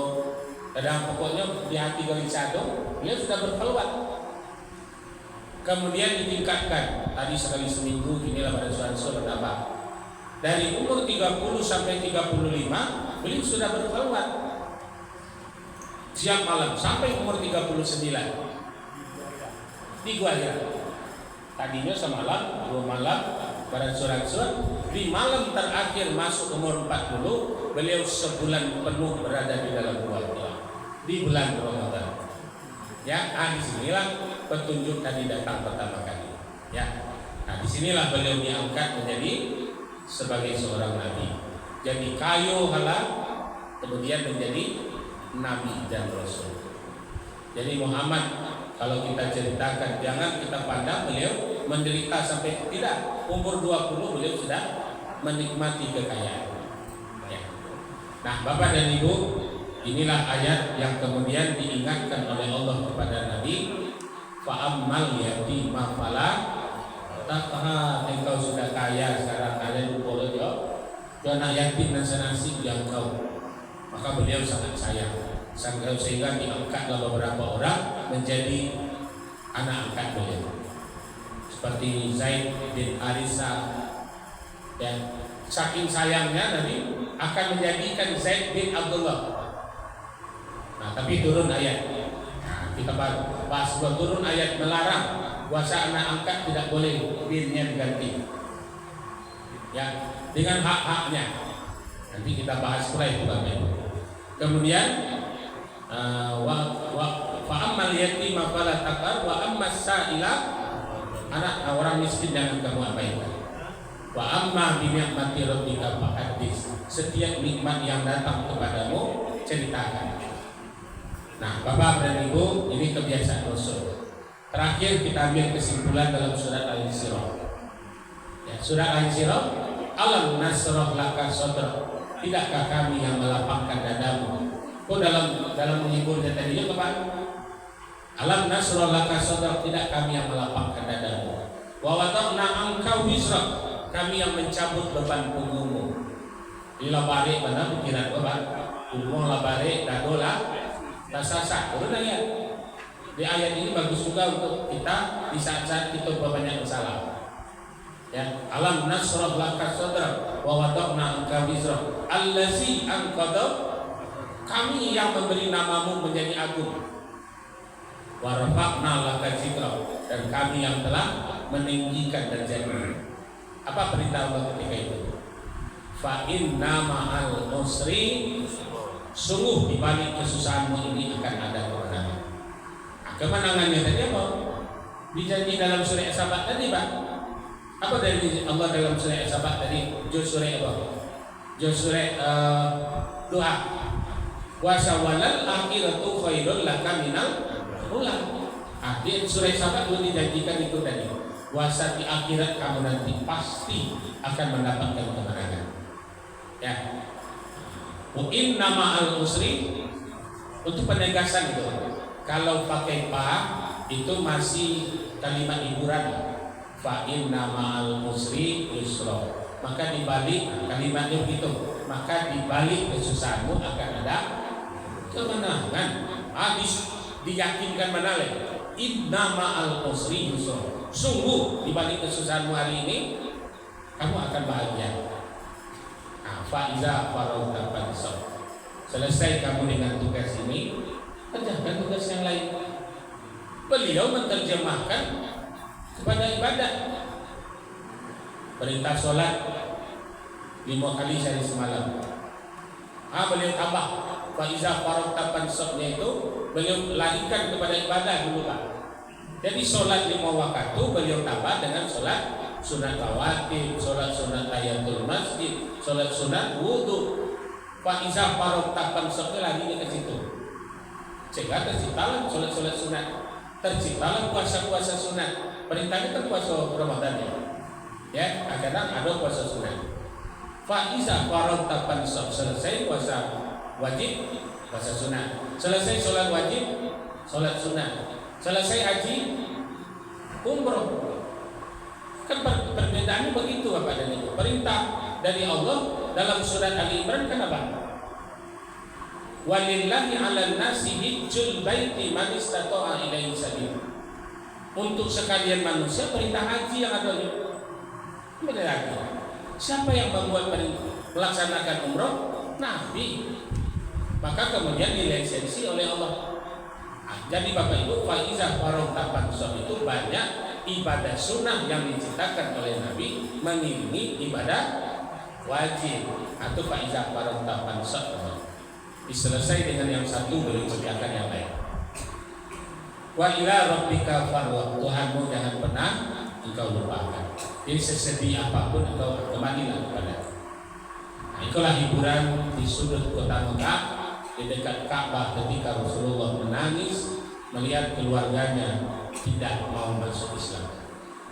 kadang pokoknya di hati gelisah dong, dia sudah berkhalwat. Kemudian ditingkatkan, tadi sekali seminggu, inilah pada suara bertambah. Dari umur 30 sampai 35 beliau sudah berkhalwat siang malam sampai umur 39 di Gua Hira. Tadinya semalam, 2 malam pada surat-surat. Di malam terakhir masuk umur 40 beliau sebulan penuh berada di dalam Gua Hira di bulan Ramadan. Ya, disinilah petunjuk tadi datang pertama kali. Ya, disinilah beliau diangkat menjadi sebagai seorang nabi. Jadi kayu halal kemudian menjadi nabi dan rasul. Jadi Muhammad kalau kita ceritakan jangan kita pandang beliau menderita sampai tidak. Umur 20 beliau sudah menikmati kekayaan. Ya. Nah, Bapak dan Ibu, inilah ayat yang kemudian diingatkan oleh Allah kepada Nabi, fa'ammal yatima fala engkau sudah kaya sekarang kalian lupa aja anak yatim dan senasib yang kau. Maka beliau sangat sayang sehingga diangkatlah beberapa orang menjadi anak angkat beliau seperti Zaid bin Harithah. Dan saking sayangnya Nabi akan menjadikan Zaid bin Abdullah. Tapi turun ayat. Kita bahas turun ayat melarang kuasa anak angkat tidak boleh binnya diganti. Ya, dengan hak-haknya. Nanti kita bahas pula itu Bapak. Kemudian wa ammal yatima fala taqhar wa ammas sa'ila, anak orang miskin jangan kamu abaikan. Wa amma bi ni'mati rabbika fahaddits, setiap nikmat yang datang kepadamu ceritakan. Nah, Bapak dan Ibu, ini kebiasaan Rasul. Terakhir kita ambil kesimpulan dalam surat Al-Isra. Ya, surat Al-Isra, alam nasrah laka sadrak, tidakkah kami yang melapangkan dadamu? Dalam menghiburnya tadinya Bapak, alam nasrah laka sadrak, tidak kami yang melapangkan dadamu. Wa wada'na anka wizrak, kami yang mencabut beban punggungmu. Ila balik mana pikiran beban punggung la balik dadola tasasa. Urun ayat. Di ayat ini bagus juga untuk kita di saat-saat kita berbanyak masalah. Ya, alam nasrah laka sadrak wa wada'na anka wizrak allazi anqadha, kami yang memberi namamu menjadi agung. Wa rafa'na laka dzikrak, dan kami yang telah meninggikan derajatmu. Apa perintah Allah ketika itu? Fa inna ma'al usri, sungguh di balik kesusahanmu ini akan ada kemenangan. Nah, kemenangannya tadi apa? Dijanji dalam surah As-Sabat tadi, Pak. Apa dari Allah dalam surah As-Sabat tadi? Juz surah apa? Juz surah Duha. Wa sawalal akhiratu khairul laka minal ula. Di surah As-Sabat itu dijanjikan itu tadi. Puasa di akhirat kamu nanti pasti akan mendapatkan kemenangan. Ya. Inna ma'al usri, untuk penegasan itu. Kalau pakai pa itu masih kalimat hiburan. Fa inna ma'al usri yusra. Maka dibalik kalimatnya begitu. Maka dibalik kesusahanmu akan ada kemenangan. Habis diyakinkan mana lagi? Inna ma'al usri yusra. Sungguh di balik kesusahanmu hari ini kamu akan bahagia. Faiza farauta fansab, selesai kamu dengan tugas ini, kerjakan tugas yang lain. Beliau menerjemahkan kepada ibadah. Perintah sholat 5 kali sehari semalam. Beliau tambah faiza farauta fansabnya itu beliau larikan kepada ibadah dulu, Pak. Jadi sholat 5 waktu beliau tambah dengan sholat sunat rawatib, sholat sunat tahiyatul masjid, sholat sunat wudu. Fa iza faragta fansab lagi ke situ. Sehingga terciptalah sholat sunat, terciptalah puasa sunat. Perintahnya kan puasa Ramadan ya. Kadang ada puasa sunat. Fa iza faragta fansab, selesai puasa wajib, puasa sunat. Selesai sholat wajib, sholat sunat. Selesai haji, umroh. Kan perbedaannya begitu Bapak dan Ibu. Perintah dari Allah dalam surat Ali Imran kan apa? Walillahi 'alan nasi hijjul baiti man istata'a ilaihi sabila. Untuk sekalian manusia perintah haji yang ada. Benar lagi. Siapa yang membuat melaksanakan umroh? Nabi. Maka kemudian dilisensi oleh Allah. Jadi Bapak Ibu, faiza faragta fansab itu banyak ibadah sunnah yang diciptakan oleh Nabi mengiringi ibadah wajib atau faiza faragta fansab. Diselesai dengan yang satu belum kerjakan yang lain. Wa ila rabbika farghab, Tuhanmu jangan pernah engkau lupakan. Jadi sesedih apapun engkau kembalilah kepada. Nah, itulah hiburan di sudut kota Mekah, di dekat Ka'bah ketika Rasulullah menangis melihat keluarganya tidak mau masuk Islam.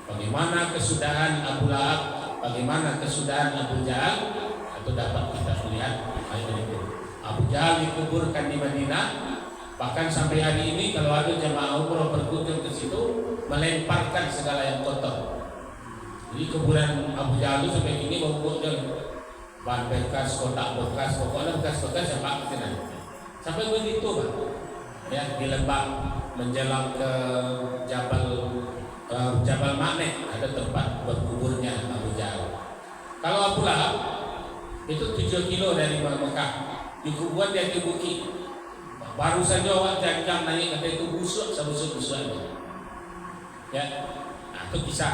Bagaimana kesudahan Abu Lahab, bagaimana kesudahan Abu Jahal, itu dapat kita lihat ayat itu. Abu Jahal dikuburkan di Madinah, bahkan sampai hari ini kalau ada jemaah umroh berkunjung ke situ melemparkan segala yang kotor. Jadi kuburan Abu Jahal itu sampai ini bau ban bekas, kotak bekas, pokoknya bekas-bekas yang pak kesana. Sampai begitu Pak. Ya, di lembah menjelang ke Jabal Ma'neh ada tempat berkuburnya Abu Jahal. Kalau Abu Lahab itu 7 kilo dari Mekah, dikubur dia di bukit. Baru saja awak jam naik kata itu busuk sebusuk-busuknya. Ya, nah, itu kisah.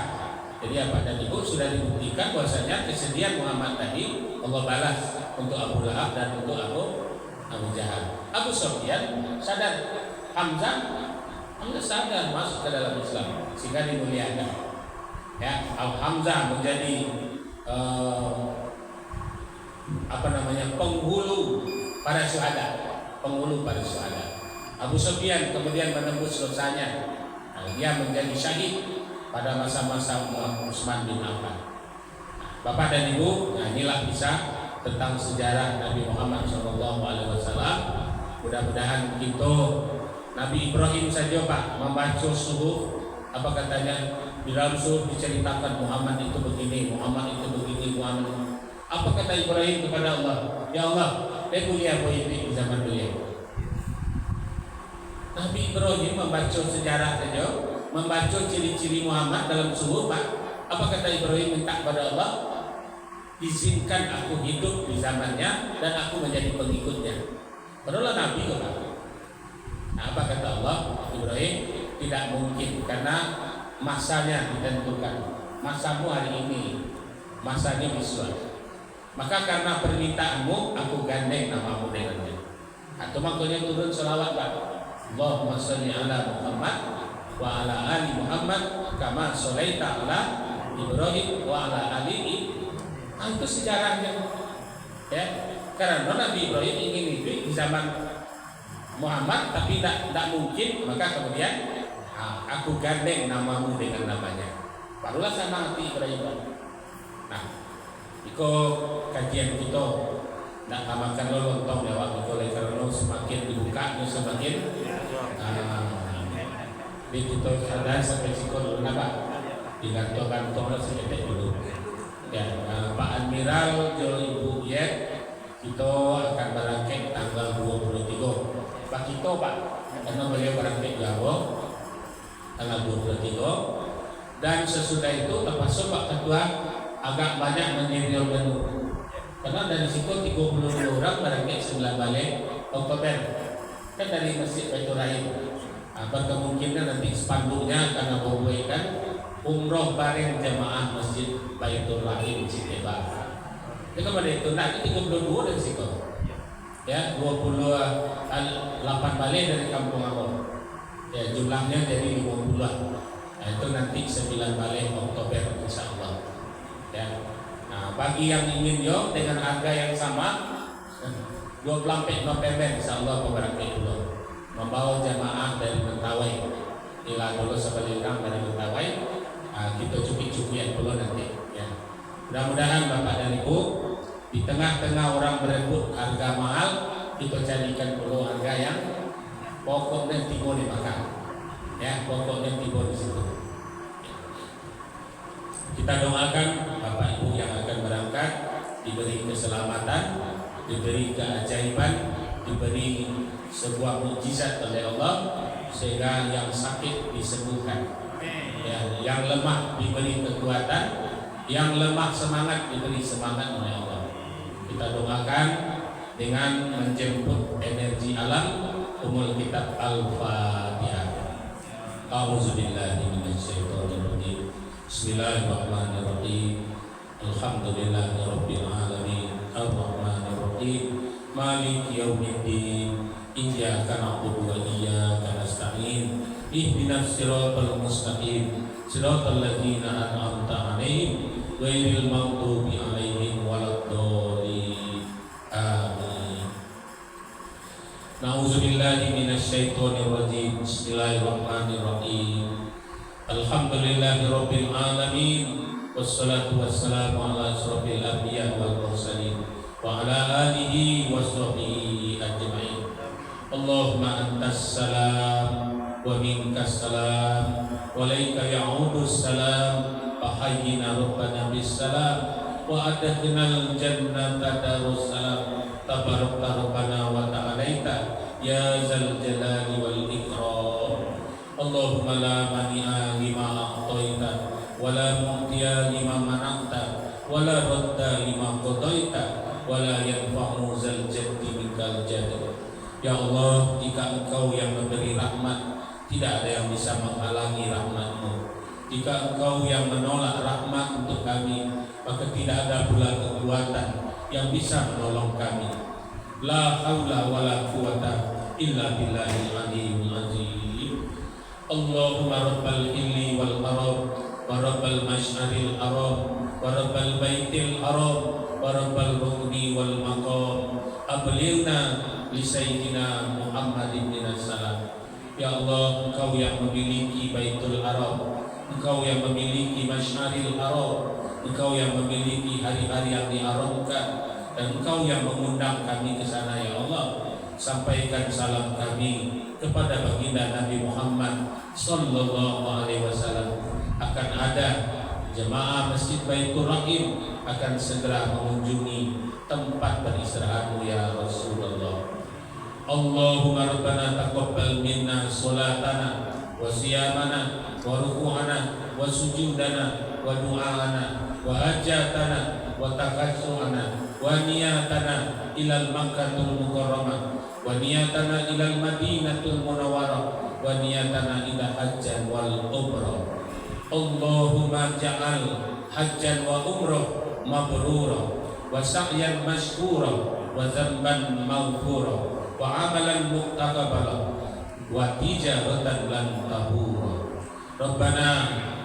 Jadi apa dan Ibu sudah dibuktikan bahwasanya kesedihan Muhammad tadi Allah balas untuk Abu Lahab dan untuk Abu Jahal. Abu Sufyan sadar, Hamzah sadar masuk ke dalam Islam sehingga dimuliakan. Ya, Hamzah menjadi penghulu para syuhada, Abu Sufyan kemudian menembus dosanya. Dia menjadi syahid pada masa-masa Utsman bin Affan. Bapak dan Ibu, nah inilah kisah tentang sejarah Nabi Muhammad SAW. Mudah-mudahan kita Nabi Ibrahim saja Pak membaca subuh, apa katanya, Bila Rasul diceritakan Muhammad itu begini, Muhammad itu begini, Muhammad itu. Apa kata Ibrahim kepada Allah? Ya Allah, dia kuliah di zaman beliau. Nabi Ibrahim membaca sejarah saja, membaca ciri-ciri Muhammad dalam suhuf. Apa kata Ibrahim minta kepada Allah? Izinkan aku hidup di zamannya dan aku menjadi pengikutnya. Padahal Nabi kata. Nah, apa kata Allah? Ibrahim, tidak mungkin karena masanya ditentukan. Masamu hari ini, masanya besok. Maka karena permintaanmu, aku gandeng namamu dengannya. Atau makanya turun selawat, Pak. Allahumma sholli ala Muhammad wa ala ali Muhammad kama sholaita ala Ibrahim wa ala ali. Itu sejarahnya. Ya, karena Nabi Ibrahim ingin hidup di zaman Muhammad tapi tidak mungkin, maka kemudian aku gandeng namamu dengan namanya. Barulah sama hati Ibrahim. Nah, itu kajian kita tidak tambahkan lontong lewat oleh karena semakin dibuka semakin di kita sadar sampai sikol kenapa digantung-gantung seketik dulu. Ya, Pak Admiral Jo Ibu Yet kita akan berangkat tanggal 23. Pak kita Pak, karena beliau berangkat Jawa tanggal 23 dan sesudah itu termasuk Pak Ketua agak banyak menyerial menu. Karena dari situ 32 orang berangkat 9 balik Oktober kan dari Masjid Baitur Rahim. Berkemungkinan nanti spanduknya akan membuatkan umroh bareng jamaah Masjid Baitur Rahim Citeba. Jadi kepada itu nanti 32 dari situ. Ya, 28 balik dari Kampung Amor. Ya, jumlahnya jadi 50. Nah, itu nanti 9 balik Oktober insyaallah. Ya. Nah, bagi yang ingin yo dengan harga yang sama 24 November insyaallah berangkat dulu. Membawa jamaah dari Mentawai. Ila dulu sebelum dari Mentawai. Kita cukik-cukian dulu nanti ya. Mudah-mudahan Bapak dan Ibu di tengah-tengah orang berebut harga mahal, kita carikan dulu harga yang pokoknya tiba dimakan. Ya, pokoknya tiba di situ. Kita doakan Bapak Ibu yang akan berangkat diberi keselamatan, diberi keajaiban, diberi sebuah mukjizat oleh Allah sehingga yang sakit disembuhkan, ya, yang lemah diberi kekuatan, yang lemah semangat diberi semangat oleh Allah. Kita doakan dengan menjemput energi alam. Umul kitab Al-Fatihah. A'udzubillahi minasyaitonirrajim. Bismillahirrahmanirrahim. Alhamdulillahirabbil alamin. Arrahmanirrahim. Maliki yaumiddin. Iyyaka na'budu wa iyyaka nasta'in. Ihdinas siratal mustaqim. Siratal ladzina an'amta 'alaihim ghairil maghdubi 'alaihim waladdallin. Amin. Na'udzubillahi minasyaitonirrajim. Bismillahirrahmanirrahim. Alhamdulillahirabbil alamin. Wassalatu wassalamu ala asrofil anbiya wal mursalin wa ala alihi washabihi ajma'in. Allahumma antas salam wa minkas salam wa alaika ya'udus salam wa hayyina rabbana bis salam wa adkhilnal jannata darus salam tabarakta rabbana wa ta'alaita ya zal jalali wal ikram. Allahumma la mani'a lima a'taita wa la mu'tiya lima mana'ta wa la radda lima qadaita wa la yanfa'u zal jaddi minkal jadd. Ya Allah, jika Engkau yang memberi rahmat, tidak ada yang bisa menghalangi rahmat-Mu. Jika Engkau yang menolak rahmat untuk kami, maka tidak ada pula kekuatan yang bisa menolong kami. La haula wa la quwata illa billahil aliyyil azim. Allahumma rabbal hilli wal haram wa rabbal masy'aril haram wa rabbal baitil haram wa rabbal rukni wal maqam ablighna li sayyidina Muhammadin minas salam. Ya Allah, Engkau yang memiliki Baitul Haram, Engkau yang memiliki Masy'aril Haram, Engkau yang memiliki hari-hari yang diharamkan, dan Engkau yang mengundang kami ke sana. Ya Allah, sampaikan salam kami kepada baginda Nabi Muhammad sallallahu alaihi wasallam. akan ada jemaah Masjid Baitur Rahim akan segera mengunjungi tempat beristirahatmu ya Rasulullah. Allahumma rabbana taqabbal minna salatana wa siyamana wa ruku'ana wa sujudana wa du'ana wa hajatana wa takassu'ana wa niyatana ilal Makkahul Mukarramah wa niyatana ilal Madinatul Munawwarah wa niyatana ila hajjan wal umrah. Allahumma ja'al hajjan wa umrah mabrura wa sa'yan mashkura wa dzamban maghfura wa amalan muqtabala wa tijaratan lan tabura. Rabbana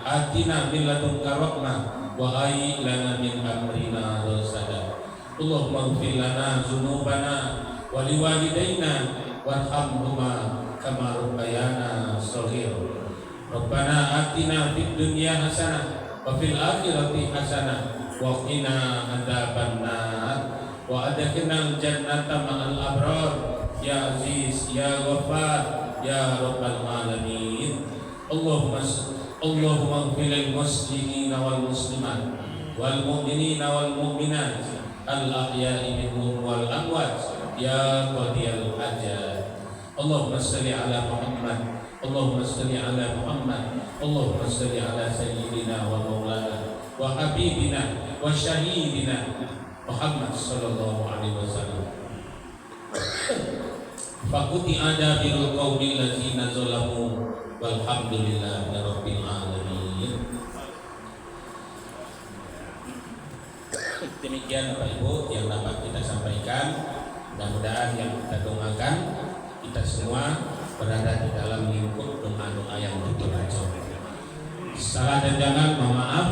atina min ladunka rahmah wa hayyi lana min amrina rasada. Allahumma ighfir lana dzunubana wa liwalidayna warhamhuma kama rabbayana shaghira. Rabbana atina fid dunya hasanah wa fil akhirati hasanah wa qina adzabannar wa adkhilnal jannata ma'al abrar ya aziz ya ghaffar ya rabbal alamin. Allahumma ighfir lil muslimina wal muslimat wal mu'minina wal mu'minat al ahya'i minhum wal amwat ya qadiyal hajat. Allahumma shalli ala Muhammad, Allahumma shalli ala Muhammad, Allahumma shalli ala sayyidina wa maulana wa habibina wa syahidina Muhammad sallallahu alaihi wasallam. Fakuti ada bil qaumil ladzina zalamu walhamdulillahi rabbil alamin. Demikian Bapak Ibu yang dapat kita sampaikan. Mudah-mudahan yang kita doakan kita semua berada di dalam lingkup doa-doa yang dibaca. Salah dan jangan mohon maaf.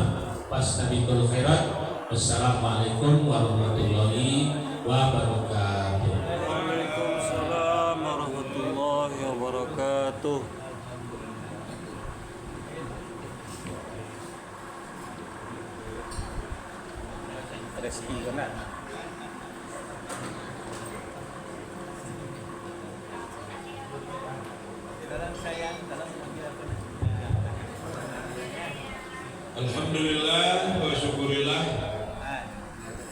Fastabiqul khairat. Wassalamualaikum warahmatullahi wabarakatuh. Waalaikumsalam warahmatullahi wabarakatuh. Rezeki kena. Alhamdulillah wa syukurillah.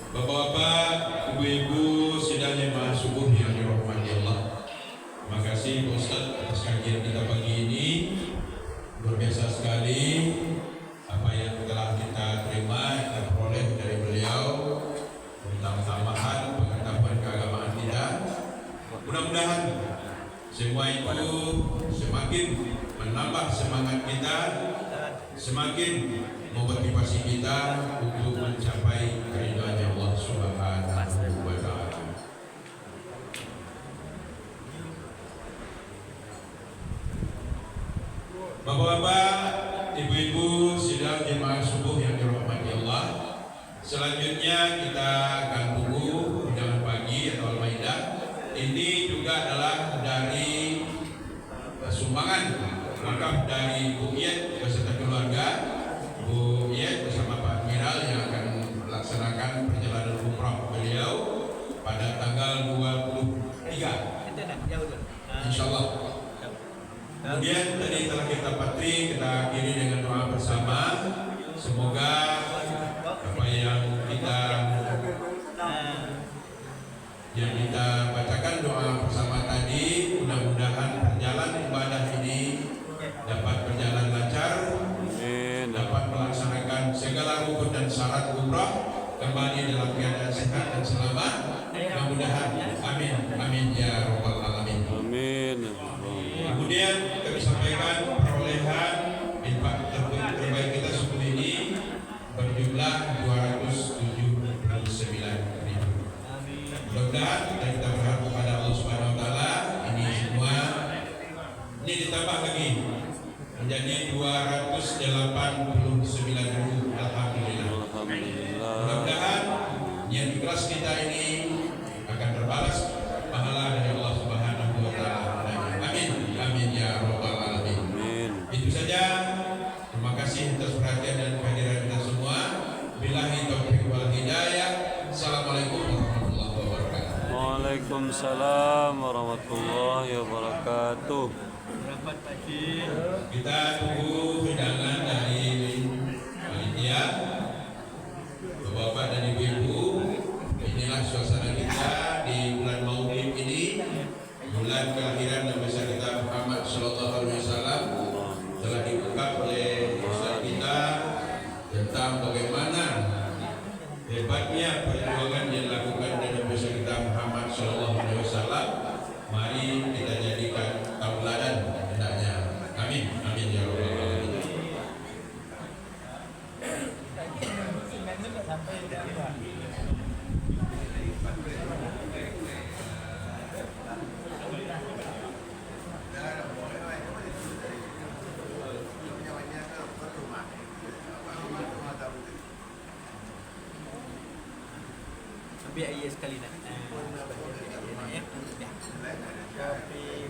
Bapak-bapak, ibu-ibu, sidang jemaah subuh yang dirahmati Allah. Terima kasih Pak Ustaz atas kajian kita pagi ini. Luar biasa sekali apa yang telah kita terima, kita peroleh dari beliau tentang tambahan pengetahuan keagamaan kita. Mudah-mudahan semua itu semakin menambah semangat kita, semakin memotivasi kita untuk mencapai keridhaan Allah Subhanahu wa taala. Bapak-bapak, ibu-ibu, sidang jemaah subuh yang dirahmati Allah. Selanjutnya kita akan tunggu undangan pagi atau al-maidah. Ini juga adalah dari sumbangan lengkap dari Bu Iyet beserta keluarga. Bu Iyet bersama Pak Admiral yang akan melaksanakan perjalanan umrah beliau pada tanggal 23 insyaallah. Kemudian tadi telah kita patri, kita akhiri dengan doa bersama. Semoga apa yang kita bacakan doa bersama tadi, mudah-mudahan perjalanan ibadah ini dapat berjalan lancar, dapat melaksanakan segala rukun dan syarat umrah kembali dalam keadaan sehat dan selamat. Mudah-mudahan, amin, amin ya rabbal alamin. Amin. Kemudian kami sampaikan perolehan infak terbaik kita subuh ini berjumlah 279.000. Mudah-mudahan kita berharap kepada Allah Subhanahu wa taala ini semua ini ditambah lagi menjadi 289.000. Alhamdulillah. Mudah-mudahan yang ikhlas kita ini akan terbalas pahala dari Allah Subhanahu wa taala. Amin. Amin ya rabbal alamin. Itu saja. Terima kasih atas perhatian dan kehadiran kita semua. Billahi taufiq wal hidayah. Assalamualaikum warahmatullahi wabarakatuh. Waalaikumsalam warahmatullahi wabarakatuh. Selamat pagi. Kita tunggu hidangan dari panitia. Bapak dan Ibu-ibu, inilah suasana kita di bulan Maulid ini, bulan kelahiran Nabi kita Muhammad Sallallahu Alaihi Wasallam. Telah dibuka oleh Ustaz kita tentang bagaimana hebatnya perjuangan yang dilakukan oleh Nabi kita Muhammad Sallallahu Alaihi Wasallam. Mari kita jadikan tauladan hendaknya. Amin, amin ya rabbal alamin. Ambil air sekali nak. Kopi.